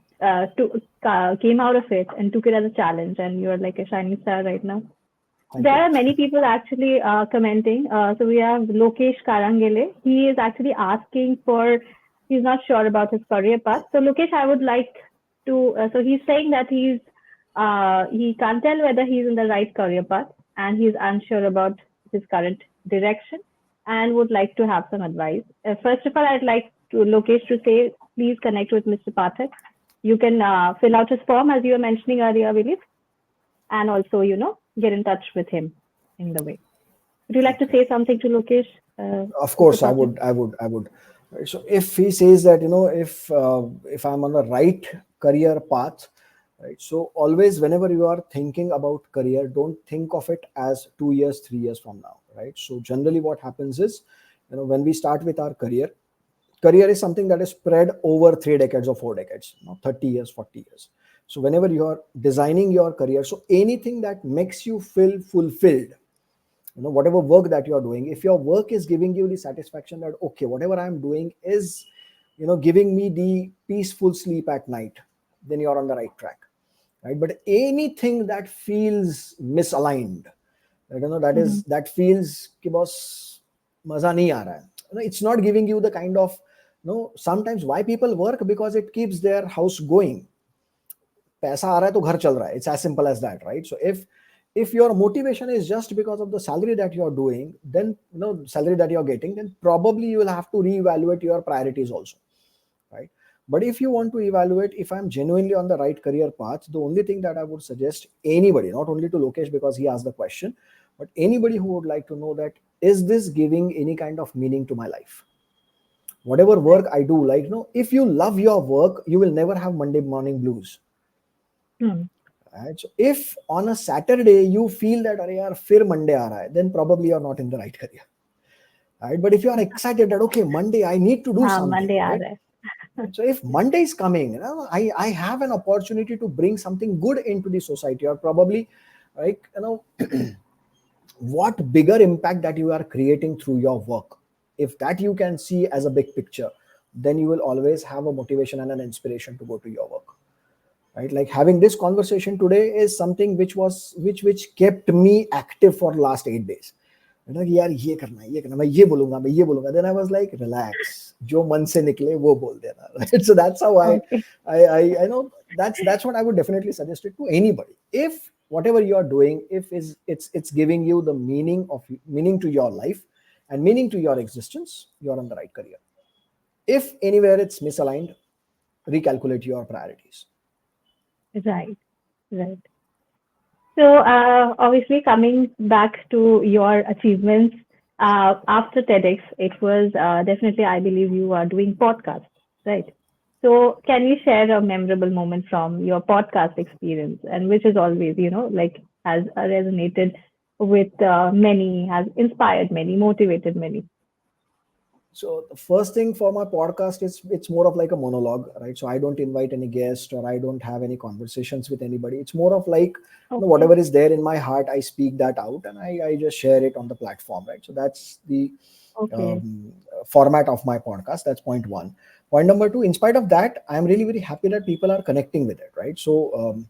came out of it and took it as a challenge, and you're like a shining star right now. Thank There you. are many people actually commenting. So we have Lokesh Karangele. He is actually asking for, he's not sure about his career path. So Lokesh, I would like to, so he's saying that he can't tell whether he's in the right career path and he's unsure about his current direction and would like to have some advice. First of all, I'd like to Lokesh to say, please connect with Mr. Pathak. You can fill out his form as you were mentioning earlier, I believe, and also, get in touch with him in the way. Would you like to Okay. say something to Lokesh, Of Mr. course, I Pathak? would. Right, so if he says that if I'm on the right career path, right. So always, whenever you are thinking about career, don't think of it as 2 years, 3 years from now. Right. So generally, what happens is, when we start with our career is something that is spread over 3 decades or 4 decades, 30 years, 40 years. So whenever you are designing your career, so anything that makes you feel fulfilled, whatever work that you are doing, if your work is giving you the satisfaction that okay, whatever I'm doing is giving me the peaceful sleep at night, then you're on the right track. Right, but anything that feels misaligned, Mm-hmm. that feels कि boss मजा नहीं आ रहा है, it's not giving you the kind of, sometimes why people work, because it keeps their house going. पैसा आ रहा है तो घर चल रहा है, it's as simple as that. Right, so If your motivation is just because of the salary that you're doing, then salary that you're getting, then probably you will have to reevaluate your priorities also, right? But if you want to evaluate if I'm genuinely on the right career path, the only thing that I would suggest anybody, not only to Lokesh because he asked the question, but anybody who would like to know that, is this giving any kind of meaning to my life? Whatever work I do, like, if you love your work, you will never have Monday morning blues. Hmm. Right? So if on a Saturday you feel that अरे यार फिर Monday आ रहा है, then probably you're not in the right career. Right? But if you are excited that okay, Monday I need to do हाँ, something, Monday आ right? रहा है. So if Monday is coming, I have an opportunity to bring something good into the society, or probably like what bigger impact that you are creating through your work. If that you can see as a big picture, then you will always have a motivation and an inspiration to go to your work. Right? Like having this conversation today is something which kept me active for last 8 days. यार ये करना है, ये करना, मैं ये बोलूंगा, मैं ये बोलूंगा. Then I was like, relax, जो मन से निकले वो बोल देना. Right? So that's how Okay. I know that's what I would definitely suggest it to anybody. If whatever you are doing, if it's giving you the meaning to your life and meaning to your existence, you're on the right career. If anywhere it's misaligned, recalculate your priorities. Right. Right. So, obviously, coming back to your achievements after TEDx, it was definitely, I believe, you are doing podcasts, right? So, can you share a memorable moment from your podcast experience, and which is always, like has resonated with many, has inspired many, motivated many? So the first thing for my podcast is it's more of like a monologue, right? So I don't invite any guest or I don't have any conversations with anybody. It's more of like Okay. whatever is there in my heart, I speak that out and I just share it on the platform, right? So that's the Okay. um, format of my podcast. That's point one. Point number two, in spite of that, I'm really very happy that people are connecting with it, right? So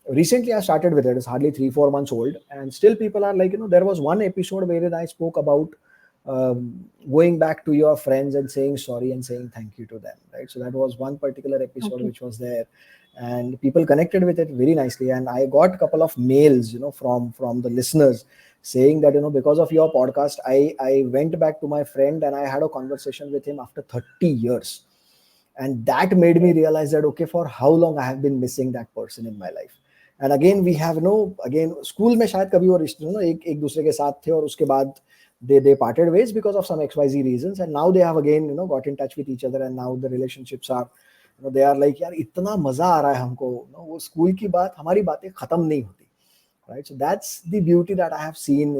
recently I started with it. It's hardly 3-4 months old, and still people are like, there was one episode wherein I spoke about going back to your friends and saying sorry and saying thank you to them, right? So that was one particular episode Okay. which was there, and people connected with it very nicely. And I got a couple of mails, from the listeners saying that, because of your podcast, I went back to my friend and I had a conversation with him after 30 years. And that made me realize that okay, for how long I have been missing that person in my life. And again we have again school में शायद कभी वो रिश्ते एक एक दूसरे के साथ थे और उसके बाद they parted ways because of some XYZ reasons, and now they have again got in touch with each other, and now the relationships are they are like यार इतना मजा आ रहा है हमको, वो स्कूल की बात हमारी बातें खत्म नहीं होती, right? So that's the beauty that I have seen,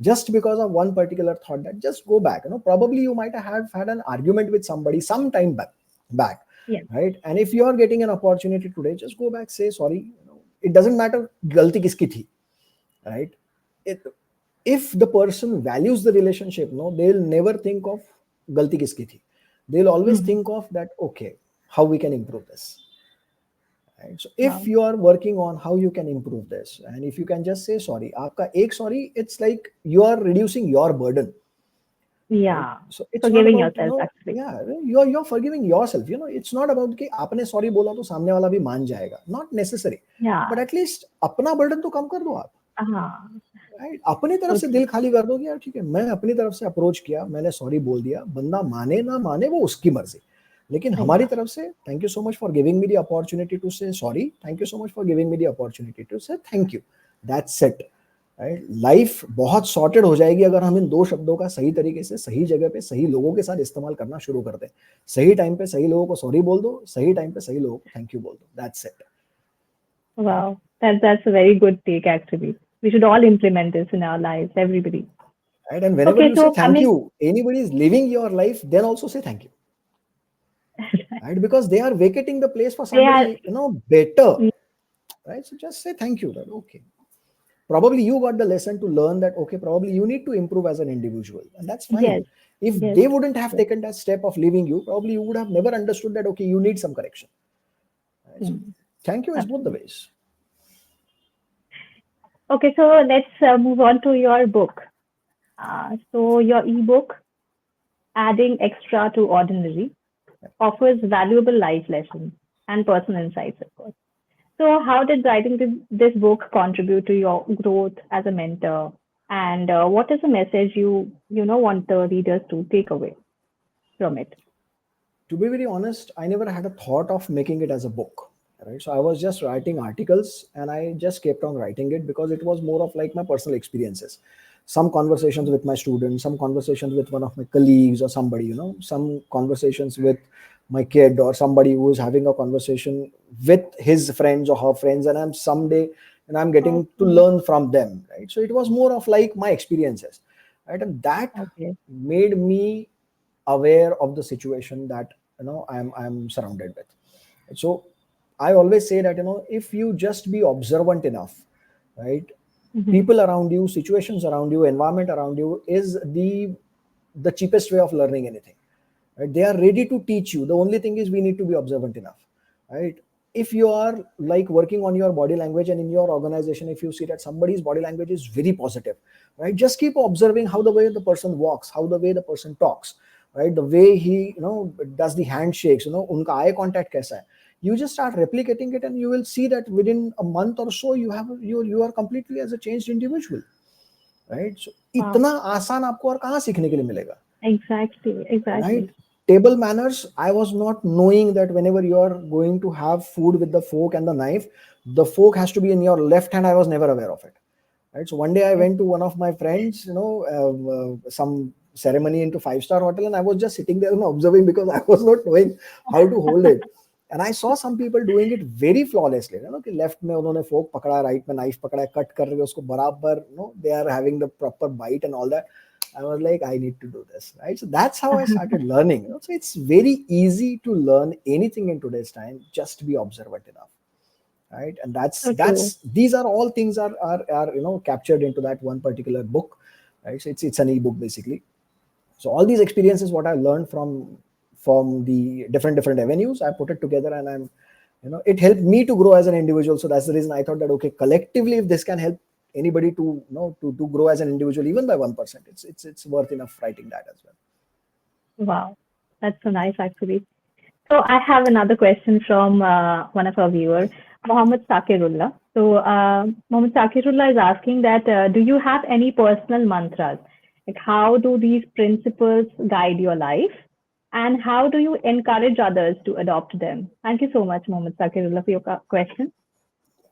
just because of one particular thought, that just go back, probably you might have had an argument with somebody some time back, Yeah. right? And if you are getting an opportunity today, just go back, say sorry. It doesn't matter galti kiski thi, right? If the person values the relationship, they'll never think of galti kiski thi. They'll always Mhm. think of that, okay, how we can improve this, right? So if Wow. you are working on how you can improve this, and if you can just say sorry, aapka ek sorry, it's like you are reducing your burden, right? Yeah. So it's not Forgiving about, yourself, actually. yeah, you're forgiving yourself. It's not about कि आपने sorry बोला तो सामने वाला भी मान जाएगा. Not necessary. Yeah. But at least अपना burden तो कम कर दो आप. हाँ. Right? अपनी तरफ से Okay. दिल खाली कर दो कि यार ठीक है, मैं अपनी तरफ से अप्रोच किया, मैंने सॉरी बोल दिया, बंदा माने ना माने वो उसकी मर्जी, लेकिन हमारी Yeah. तरफ से thank you so much for giving me the opportunity to say sorry, thank you so much for giving me the opportunity to say thank you. That's it, right? Life बहुत सॉर्टेड हो जाएगी अगर हम इन दो शब्दों का सही तरीके से सही जगह पे सही लोगों के साथ इस्तेमाल करना शुरू कर दें. सही टाइम पे सही लोगों को सॉरी बोल दो, सही टाइम पे सही लोगों को थैंक यू बोल दो. That's it. Wow. That's a very good take, actually. We should all implement this in our lives, everybody. Right? And whenever Okay, you say so thank coming, you, anybody is living your life, then also say thank you. Right? Because they are vacating the place for they are, somebody, better. Right? So just say thank you. That okay. Probably you got the lesson to learn that okay, probably you need to improve as an individual, and that's fine. yes, If yes, they wouldn't have yes. taken that step of leaving you, probably you would have never understood that okay, you need some correction. Right? So Mm, thank you is both the absolutely. ways. Okay, so let's move on to your book. So your ebook, Adding Extra to Ordinary, offers valuable life lessons and personal insights, of course. So, how did writing this book contribute to your growth as a mentor? And what is the message you want the readers to take away from it? To be very honest, I never had a thought of making it as a book. Right. So I was just writing articles and I just kept on writing it because it was more of like my personal experiences. Some conversations with my students, some conversations with one of my colleagues or somebody, some conversations with my kid or somebody who is having a conversation with his friends or her friends, and I'm getting to Okay. learn from them. Right. So it was more of like my experiences. Right. And that Okay. made me aware of the situation that I'm surrounded with. So I always say that if you just be observant enough, right, Hmm. people around you, situations around you, environment around you is the cheapest way of learning anything. Right? They are ready to teach you. The only thing is we need to be observant enough. Right? If you are like working on your body language, and in your organization if you see that somebody's body language is very positive, right, just keep observing how the way the person walks, how the way the person talks, right, the way he does the handshakes, unka eye contact kaisa hai. You just start replicating it and you will see that within a month or so you are completely as a changed individual. Right? So Wow. इतना आसान आपको और कहाँ सीखने के लिए मिलेगा. Exactly. Right? Exactly. Table manners, I was not knowing that whenever you are going to have food with the fork and the knife, the fork has to be in your left hand. I was never aware of it. Right? So one day I Yes. went to one of my friends, some ceremony into five-star hotel, and I was just sitting there and observing because I was not knowing how to hold it. And I saw some people doing it very flawlessly. कि left में उन्होंने fork पकड़ा, right में knife पकड़ा, cut कर रहे उसको बराबर, they are having the proper bite and all that. I was like, I need to do this, right? So that's how I started learning. So it's very easy to learn anything in today's time. Just be observant enough, right? And So true. these are all things are captured into that one particular book, right? So it's an ebook basically. So all these experiences, what I learned from the different avenues, I put it together, and it helped me to grow as an individual. So that's the reason I thought that okay, collectively, if this can help anybody to to grow as an individual even by 1%, it's worth enough writing that as well. Wow. That's so nice, actually. So I have another question from one of our viewers, Mohammed Sakirullah. So Mohammed Sakirullah is asking that do you have any personal mantras? Like how do these principles guide your life, and how do you encourage others to adopt them? Thank you so much, Mohammed Sakirullah, for your question.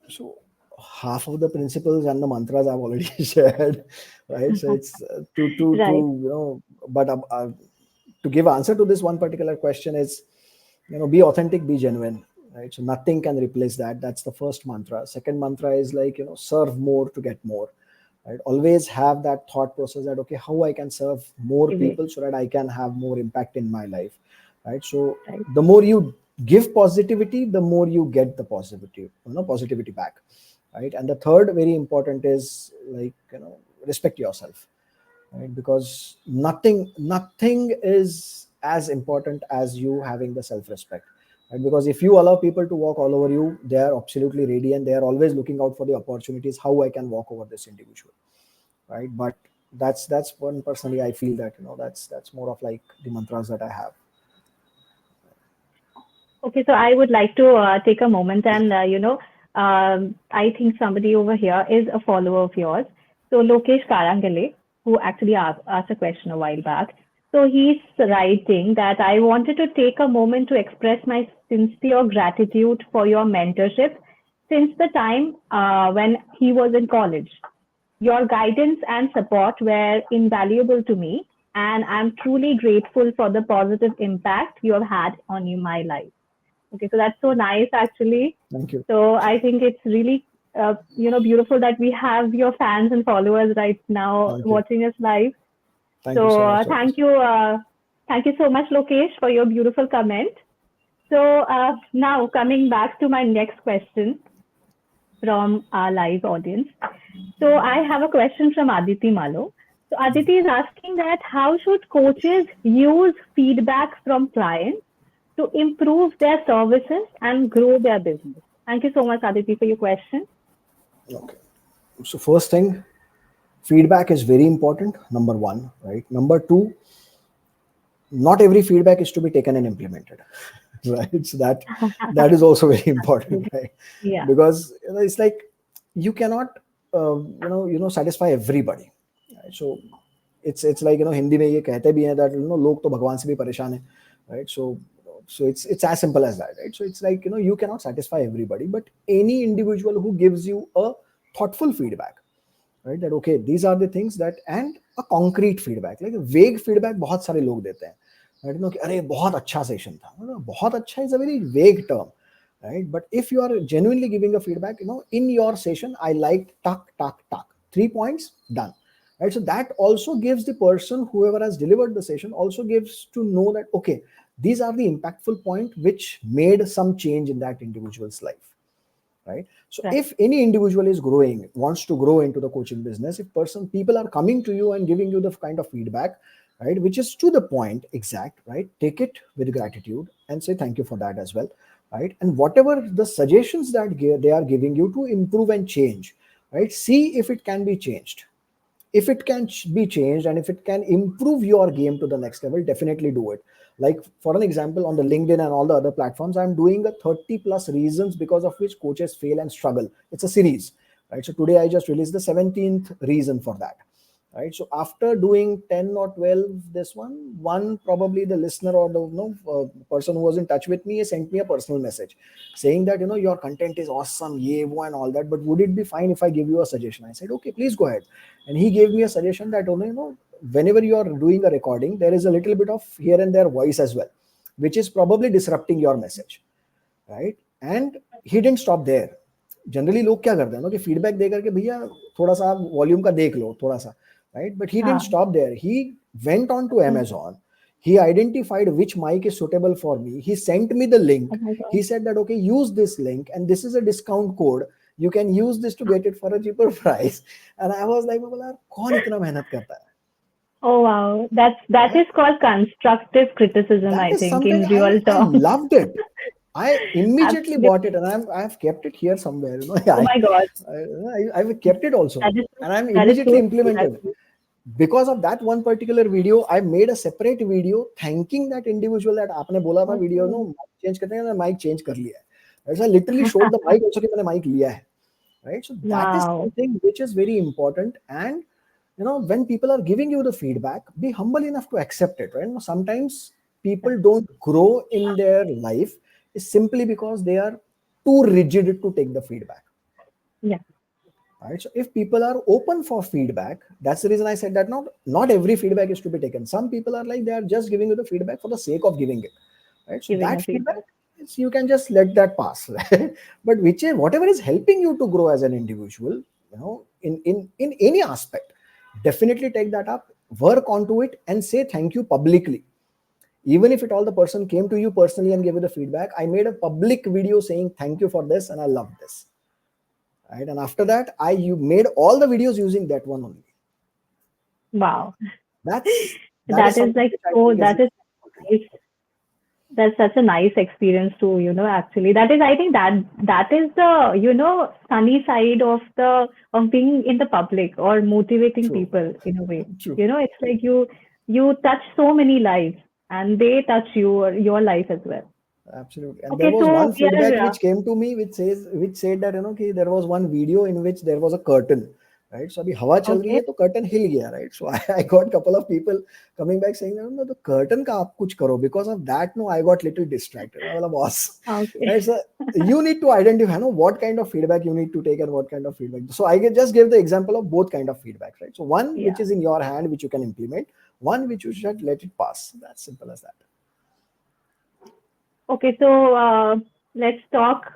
So half of the principles and the mantras I've already shared, right? So it's to Right. but to give answer to this one particular question is, be authentic, be genuine, right? So nothing can replace that. That's the first mantra. Second mantra is like, serve more to get more, right? Always have that thought process that okay, how I can serve more Right. people so that I can have more impact in my life, right? So Right. the more you give positivity, the more you get the positivity back, right? And the third very important is like, respect yourself, right? Because nothing is as important as you having the self respect, right? Because if you allow people to walk all over you, they are absolutely ready and they are always looking out for the opportunities, how I can walk over this individual, right? But that's one personally I feel that that's more of like the mantras that I have. Okay, so I would like to take a moment and, I think somebody over here is a follower of yours. So Lokesh Karangale, who actually asked a question a while back. So he's writing that I wanted to take a moment to express my sincere gratitude for your mentorship since the time when he was in college. Your guidance and support were invaluable to me, and I'm truly grateful for the positive impact you have had on my life. Okay, so that's so nice actually. Thank you. So I think it's really beautiful that we have your fans and followers right now Thank you. watching us live. Thank you So so much, Lokesh. thank you so much, Lokesh, for your beautiful comment. So now coming back to my next question from our live audience. So I have a question from Aditi Malo. So Aditi is asking that how should coaches use feedback from clients to improve their services and grow their business? Thank you so much, Aditi, for your question. Okay. So first thing, feedback is very important, number one, right? Number two, not every feedback is to be taken and implemented. right? So that is also very important, right? Yeah, Because it's like you cannot satisfy everybody, right? So it's like Hindi में ये कहते भी हैं that लोग तो भगवान से भी परेशान हैं, right? So it's as simple as that, right? So it's like you cannot satisfy everybody, but any individual who gives you a thoughtful feedback, right? That okay, these are the things that, and a concrete feedback, like a vague feedback बहुत सारे लोग देते हैं, right? कि अरे बहुत अच्छा session था, बहुत अच्छा is a very vague term, right? But if you are genuinely giving a feedback, in your session I liked tuck 3 points, done, right? So that also gives the person, whoever has delivered the session, also gives to know that okay, these are the impactful point which made some change in that individual's life, right? So right. if any individual is growing, wants to grow into the coaching business, if people are coming to you and giving you the kind of feedback, right, which is to the point, exact, right, take it with gratitude and say thank you for that as well, right? And whatever the suggestions that they are giving you to improve and change, right, see if it can be changed. If it can be changed and if it can improve your game to the next level, definitely do it. Like for an example, on the LinkedIn and all the other platforms, I'm doing a 30 plus reasons because of which coaches fail and struggle. It's a series, right? So today I just released the 17th reason for that, right? So after doing 10 or 12, this one probably the listener or the person who was in touch with me sent me a personal message saying that your content is awesome, ye wo and all that, but would it be fine if I give you a suggestion? I said okay, please go ahead. And he gave me a suggestion that whenever you are doing a recording, there is a little bit of here and there voice as well, which is probably disrupting your message, right? And he didn't stop there. Generally लोग क्या करते हैं ना कि feedback दे करके भैया थोड़ा सा वॉल्यूम का देख लो थोड़ा सा, right? But he didn't हाँ. stop there. He went on to Amazon. He identified which mic is suitable for me. He sent me the link. Oh my God. He said that okay, use this link and this is a discount code. You can use this to get it for a cheaper price. And I was like, कौन इतना मेहनत करता है? Oh wow, that is called constructive criticism, That I is think, something in real I terms. loved it. I immediately bought it Absolutely. and I've kept it here somewhere. Oh my God, I've kept it also, that is and I'm that is immediately so cool. implemented. Because of that one particular video, I made a separate video thanking that individual that आपने बोला था video Okay. mic change करते हैं ना mic change कर लिया है. So I literally showed the mic also कि मैंने mic लिया है, right? So that is Wow. something which is very important. And when people are giving you the feedback, be humble enough to accept it, right? Sometimes people don't grow in their life is simply because they are too rigid to take the feedback. Yeah. Right. So if people are open for feedback, that's the reason I said that not every feedback is to be taken. Some people are like they are just giving you the feedback for the sake of giving it. Right. So Giving that a feedback feedback. you can just let that pass. Right? But whatever is helping you to grow as an individual, in any aspect, definitely take that up, work onto it, and say thank you publicly. Even if the person came to you personally and gave you the feedback, I made a public video saying thank you for this and I love this. Right, and after that you made all the videos using that one only. Wow. That is That is something like which I so. think is That is important. nice. That's such a nice experience to, actually. That is, I think that is the, sunny side of being in the public or motivating True. people in a way. True. It's like you touch so many lives and they touch your life as well. Absolutely. And there Okay, was so one we feedback are, which came to me which said that कि there was one video in which there was a curtain, right? So अभी हवा चल रही okay. है तो curtain हिल गया, right? So I got couple of people coming back saying no, the curtain का आप कुछ करो, because of that I got little distracted. I was boss, Okay. right? So you need to identify what kind of feedback you need to take and what kind of feedback. So I can just give the example of both kind of feedback, right? So one which Yeah. is in your hand which you can implement, one which you should let it pass. That's simple as that. Okay, so let's talk.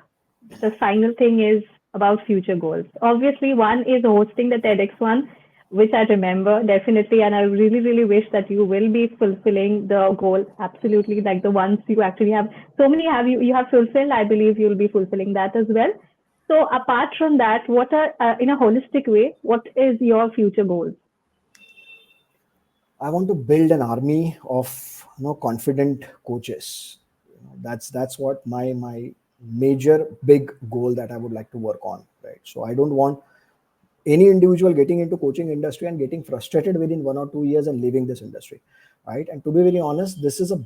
The final thing is about future goals. Obviously, one is hosting the TEDx one, which I remember definitely, and I really, really wish that you will be fulfilling the goal. Absolutely, like the ones you actually have. So many have you have fulfilled. I believe you'll be fulfilling that as well. So apart from that, what are in a holistic way? What is your future goals? I want to build an army of confident coaches. That's what my major big goal that I would like to work on. Right. So I don't want any individual getting into coaching industry and getting frustrated within 1 or 2 years and leaving this industry. Right. And to be very honest, this is a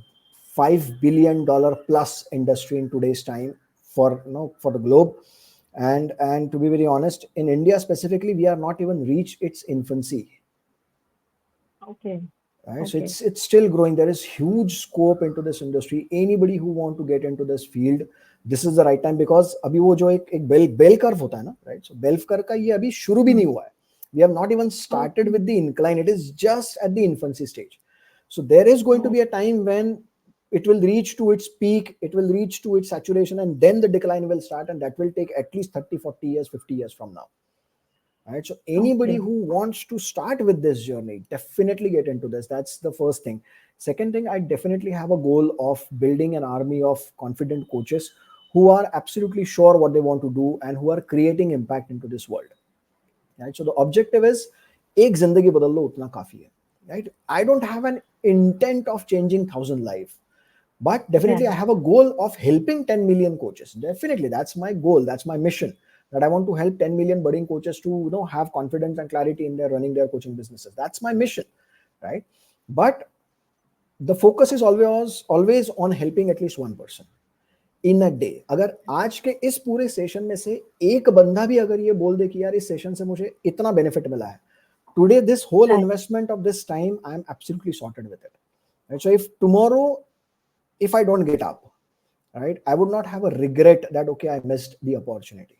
$5 billion plus industry in today's time for for the globe. And to be very honest, in India specifically, we are not even reached its infancy. Okay. Right, so Okay. it's still growing. There is huge scope into this industry. Anybody who want to get into this field, this is the right time, because अभी वो जो एक bell curve होता है ना, right? So bell curve का ये अभी शुरू भी नहीं हुआ है. We have not even started with the incline. It is just at the infancy stage. So there is going to be a time when it will reach to its peak, it will reach to its saturation, and then the decline will start, and that will take at least 30, 40 years, 50 years from now. Right, so anybody Okay. who wants to start with this journey, definitely get into this. That's the first thing. Second thing, I definitely have a goal of building an army of confident coaches who are absolutely sure what they want to do and who are creating impact into this world. Right, so the objective is एक जिंदगी बदल लो उतना काफी है. Right, I don't have an intent of changing 1,000 lives, but definitely Yeah. I have a goal of helping 10 million coaches. Definitely that's my goal, that's my mission, that I want to help 10 million budding coaches to have confidence and clarity in their running their coaching businesses. That's my mission, right? But the focus is always on helping at least one person in a day. अगर आज के इस पूरे session में से एक बंदा भी अगर ये बोल दे कि यार इस सेशन से मुझे इतना बेनिफिट मिला है, today this whole Right. investment of this time, I am absolutely sorted with it. Right? So if tomorrow, if I don't get up, right, I would not have a regret that okay, I missed the opportunity.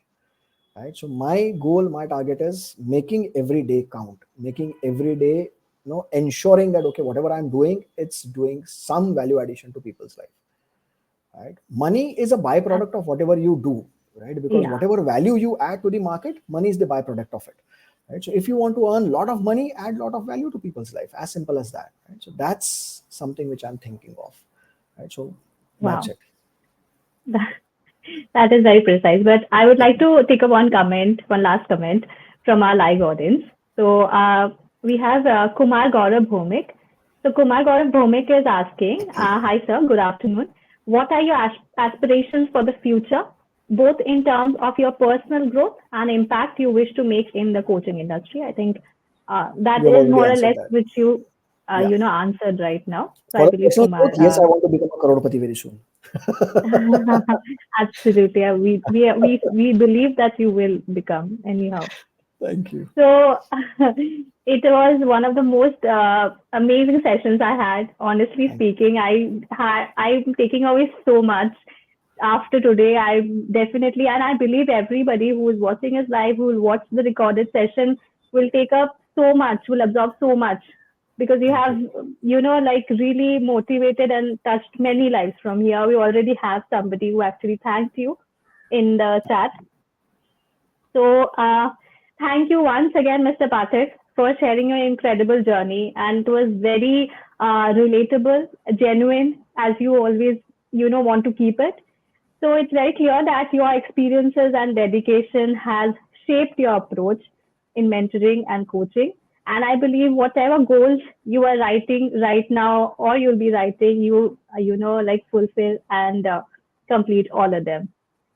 Right, so my goal, my target is making every day count, making every day, ensuring that okay, whatever I'm doing, it's doing some value addition to people's life. Right, money is a byproduct of whatever you do, right? Because Yeah. whatever value you add to the market, money is the byproduct of it. Right, so if you want to earn a lot of money, add a lot of value to people's life, as simple as that. Right, so that's something which I'm thinking of. Right, so that's Wow. it. That is very precise. But I would like to take one last comment from our live audience. So we have Kumar Gaurav Bhomik. So Kumar Gaurav Bhomik is asking, hi sir, good afternoon. What are your aspirations for the future, both in terms of your personal growth and impact you wish to make in the coaching industry? I think that You have is already more or answered less that. which you Yeah. answered right now. So I For a believe personal growth, Kumar. yes, I want to become a crorepati very soon. Absolutely. Yeah, we believe that you will become anyhow. Thank you. So it was one of the most amazing sessions I had. Honestly Thank speaking, I'm taking away so much after today. I definitely, and I believe everybody who is watching us live, who will watch the recorded session, will take up so much, will absorb so much, because you Thank have, you. like really motivated and touched many lives from here. We already have somebody who actually thanked you in the chat. So thank you once again, Mr. Pathak, for sharing your incredible journey. And it was very relatable, genuine, as you always, want to keep it. So it's very clear that your experiences and dedication has shaped your approach in mentoring and coaching. And I believe whatever goals you are writing right now, or you'll be writing, you, like fulfill and complete all of them.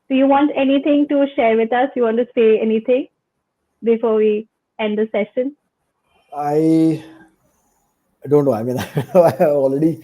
Do you want anything to share with us? You want to say anything before we end the session? I don't know. I mean, I have already,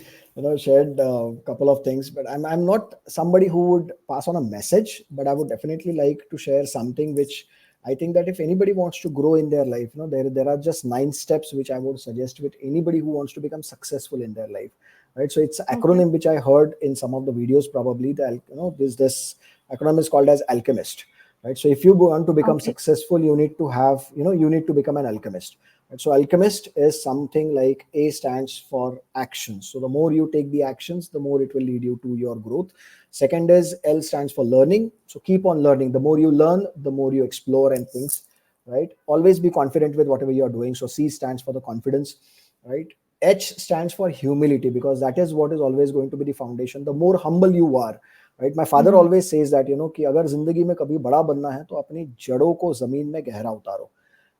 shared a couple of things, but I'm not somebody who would pass on a message, but I would definitely like to share something which I think that if anybody wants to grow in their life, there are just 9 steps which I would suggest with anybody who wants to become successful in their life. Right. So it's an Okay. acronym which I heard in some of the videos, probably this acronym is called as alchemist. Right. So if you want to become Okay. successful, you need to have, you need to become an alchemist. And so alchemist is something like A stands for actions. So the more you take the actions, the more it will lead you to your growth. Second is L stands for learning. So keep on learning. The more you learn, the more you explore and things, right? Always be confident with whatever you are doing. So C stands for the confidence, right? H stands for humility, because that is what is always going to be the foundation. The more humble you are, right? My father Mm-hmm. always says that, कि अगर जिंदगी में कभी बड़ा बनना है तो अपनी जड़ों को जमीन में गहरा उतारो.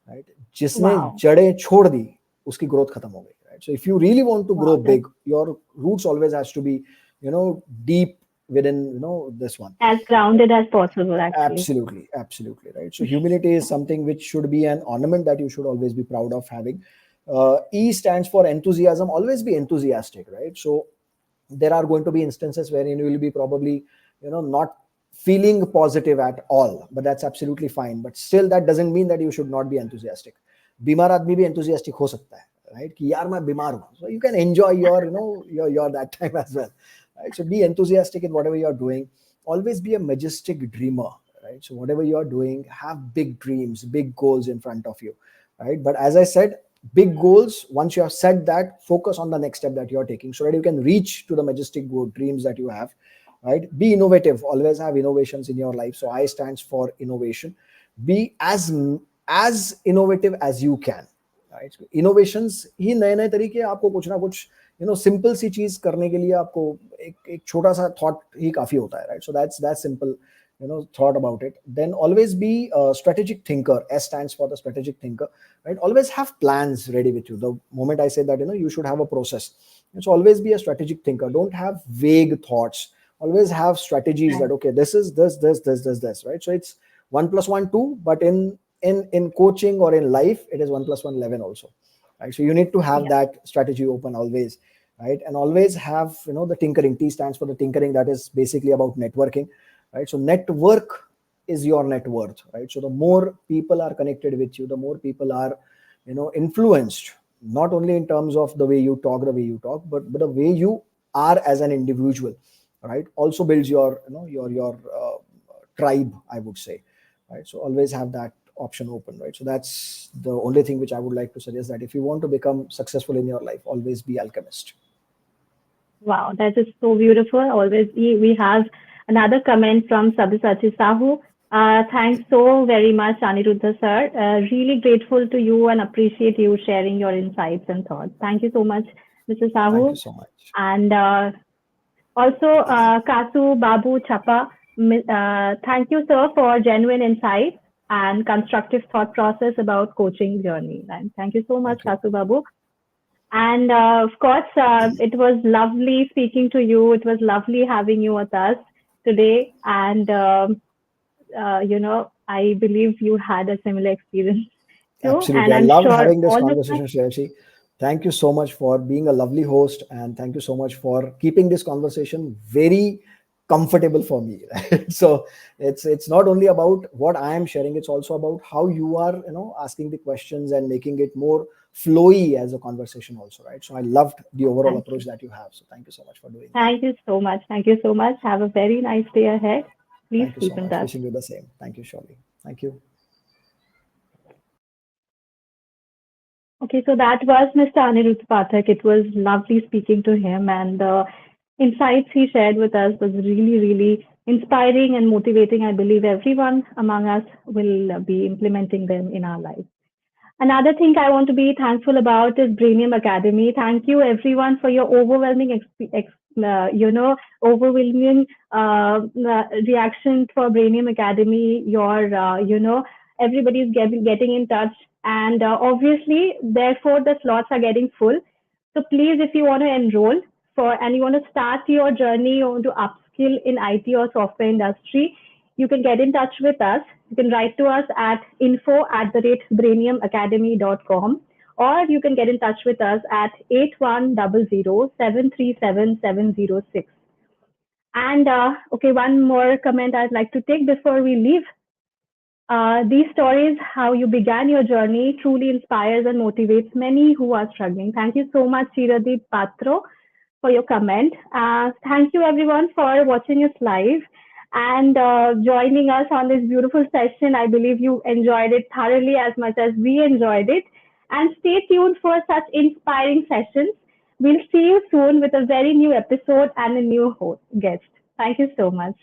Right, जिसने Wow. जड़ें छोड़ दी उसकी ग्रोथ खत्म हो गई. Right, so if you really want to grow Wow. That's big, your roots always has to be, deep within, this one. as grounded as possible, actually. Absolutely, absolutely, right. So humility is something which should be an ornament that you should always be proud of having. E stands for enthusiasm. Always be enthusiastic, right? So There are going to be instances wherein you will be probably, not feeling positive at all, but that's absolutely fine. But still, that doesn't mean that you should not be enthusiastic. बीमार आदमी भी enthusiastic हो सकता है, right? कि यार मैं बीमार हूँ, so you can enjoy your, your that time as well, right? So be enthusiastic in whatever you are doing. Always be a majestic dreamer, right? So whatever you are doing, have big dreams, big goals in front of you, right? But as I said, big goals, once you have set that, focus on the next step that you are taking so that you can reach to the majestic goal dreams that you have, right? Be innovative, always have innovations in your life. So I stands for innovation. Be as innovative as you can, right? So innovations ही नए नए तरीके आपको कुछ ना कुछ simple सी चीज करने के लिए आपको एक छोटा सा थॉट ही काफी होता है, right? So that's simple, thought about it. Then always be a strategic thinker. S stands for the strategic thinker, right? Always have plans ready with you. The moment I say that, you should have a process. So always be a strategic thinker. Don't have vague thoughts. Always have strategies that, okay, this is this, right? So it's 1 + 1 2, but in coaching or in life, it is 1 + 1 11 also, right? So you need to have that strategy open always, right? And always have, the tinkering. T stands for the tinkering. That is basically about networking, right? So network is your net worth, right? So the more people are connected with you, the more people are, influenced, not only in terms of the way you talk, but the way you are as an individual, right? Also builds your, your tribe, I would say, right? So always have that option open, right? So that's the only thing which I would like to suggest, that if you want to become successful in your life, always be alchemist. Wow, that is so beautiful. Always, we have another comment from Sabyasachi Sahu. Thanks so very much, Aniruddha sir. Really grateful to you and appreciate you sharing your insights and thoughts. Thank you so much, Mr. Thank you Sahu. so much. And also, Kasu Babu Chappa, thank you, sir, for genuine insights and constructive thought process about coaching journey. And thank you so much, Thank you. Kasu Babu. And of course, it was lovely speaking to you. It was lovely having you with us today. And, I believe you had a similar experience too. Absolutely. And I I'm loved sure having this all of us, conversation, Shreyashi. Thank you so much for being a lovely host, and thank you so much for keeping this conversation very comfortable for me. Right? So it's not only about what I am sharing, it's also about how you are, asking the questions and making it more flowy as a conversation also, right? So I loved the overall thank approach you. that you have. So thank you so much for doing that. Thank you so much. Thank you so much. Have a very nice day ahead. Please Thank you keep so in much. touch. Wishing you the same. Thank you, Shirley. Thank you. Okay, so that was Mr. Anirudh Pathak. It was lovely speaking to him, and the insights he shared with us was really, really inspiring and motivating. I believe everyone among us will be implementing them in our lives. Another thing I want to be thankful about is Brainium Academy. Thank you everyone for your overwhelming reaction for Brainium Academy. Everybody's getting in touch, and obviously, therefore, the slots are getting full. So please, if you want to enroll and you want to start your journey, you want to upskill in IT or software industry, you can get in touch with us. You can write to us at info@brainiumacademy.com, or you can get in touch with us at 8100 737 706. And okay, one more comment I'd like to take before we leave. These stories, how you began your journey, truly inspires and motivates many who are struggling. Thank you so much, Chiradeep Patro, for your comment. Thank you, everyone, for watching us live and joining us on this beautiful session. I believe you enjoyed it thoroughly as much as we enjoyed it. And stay tuned for such inspiring sessions. We'll see you soon with a very new episode and a new host, guest. Thank you so much.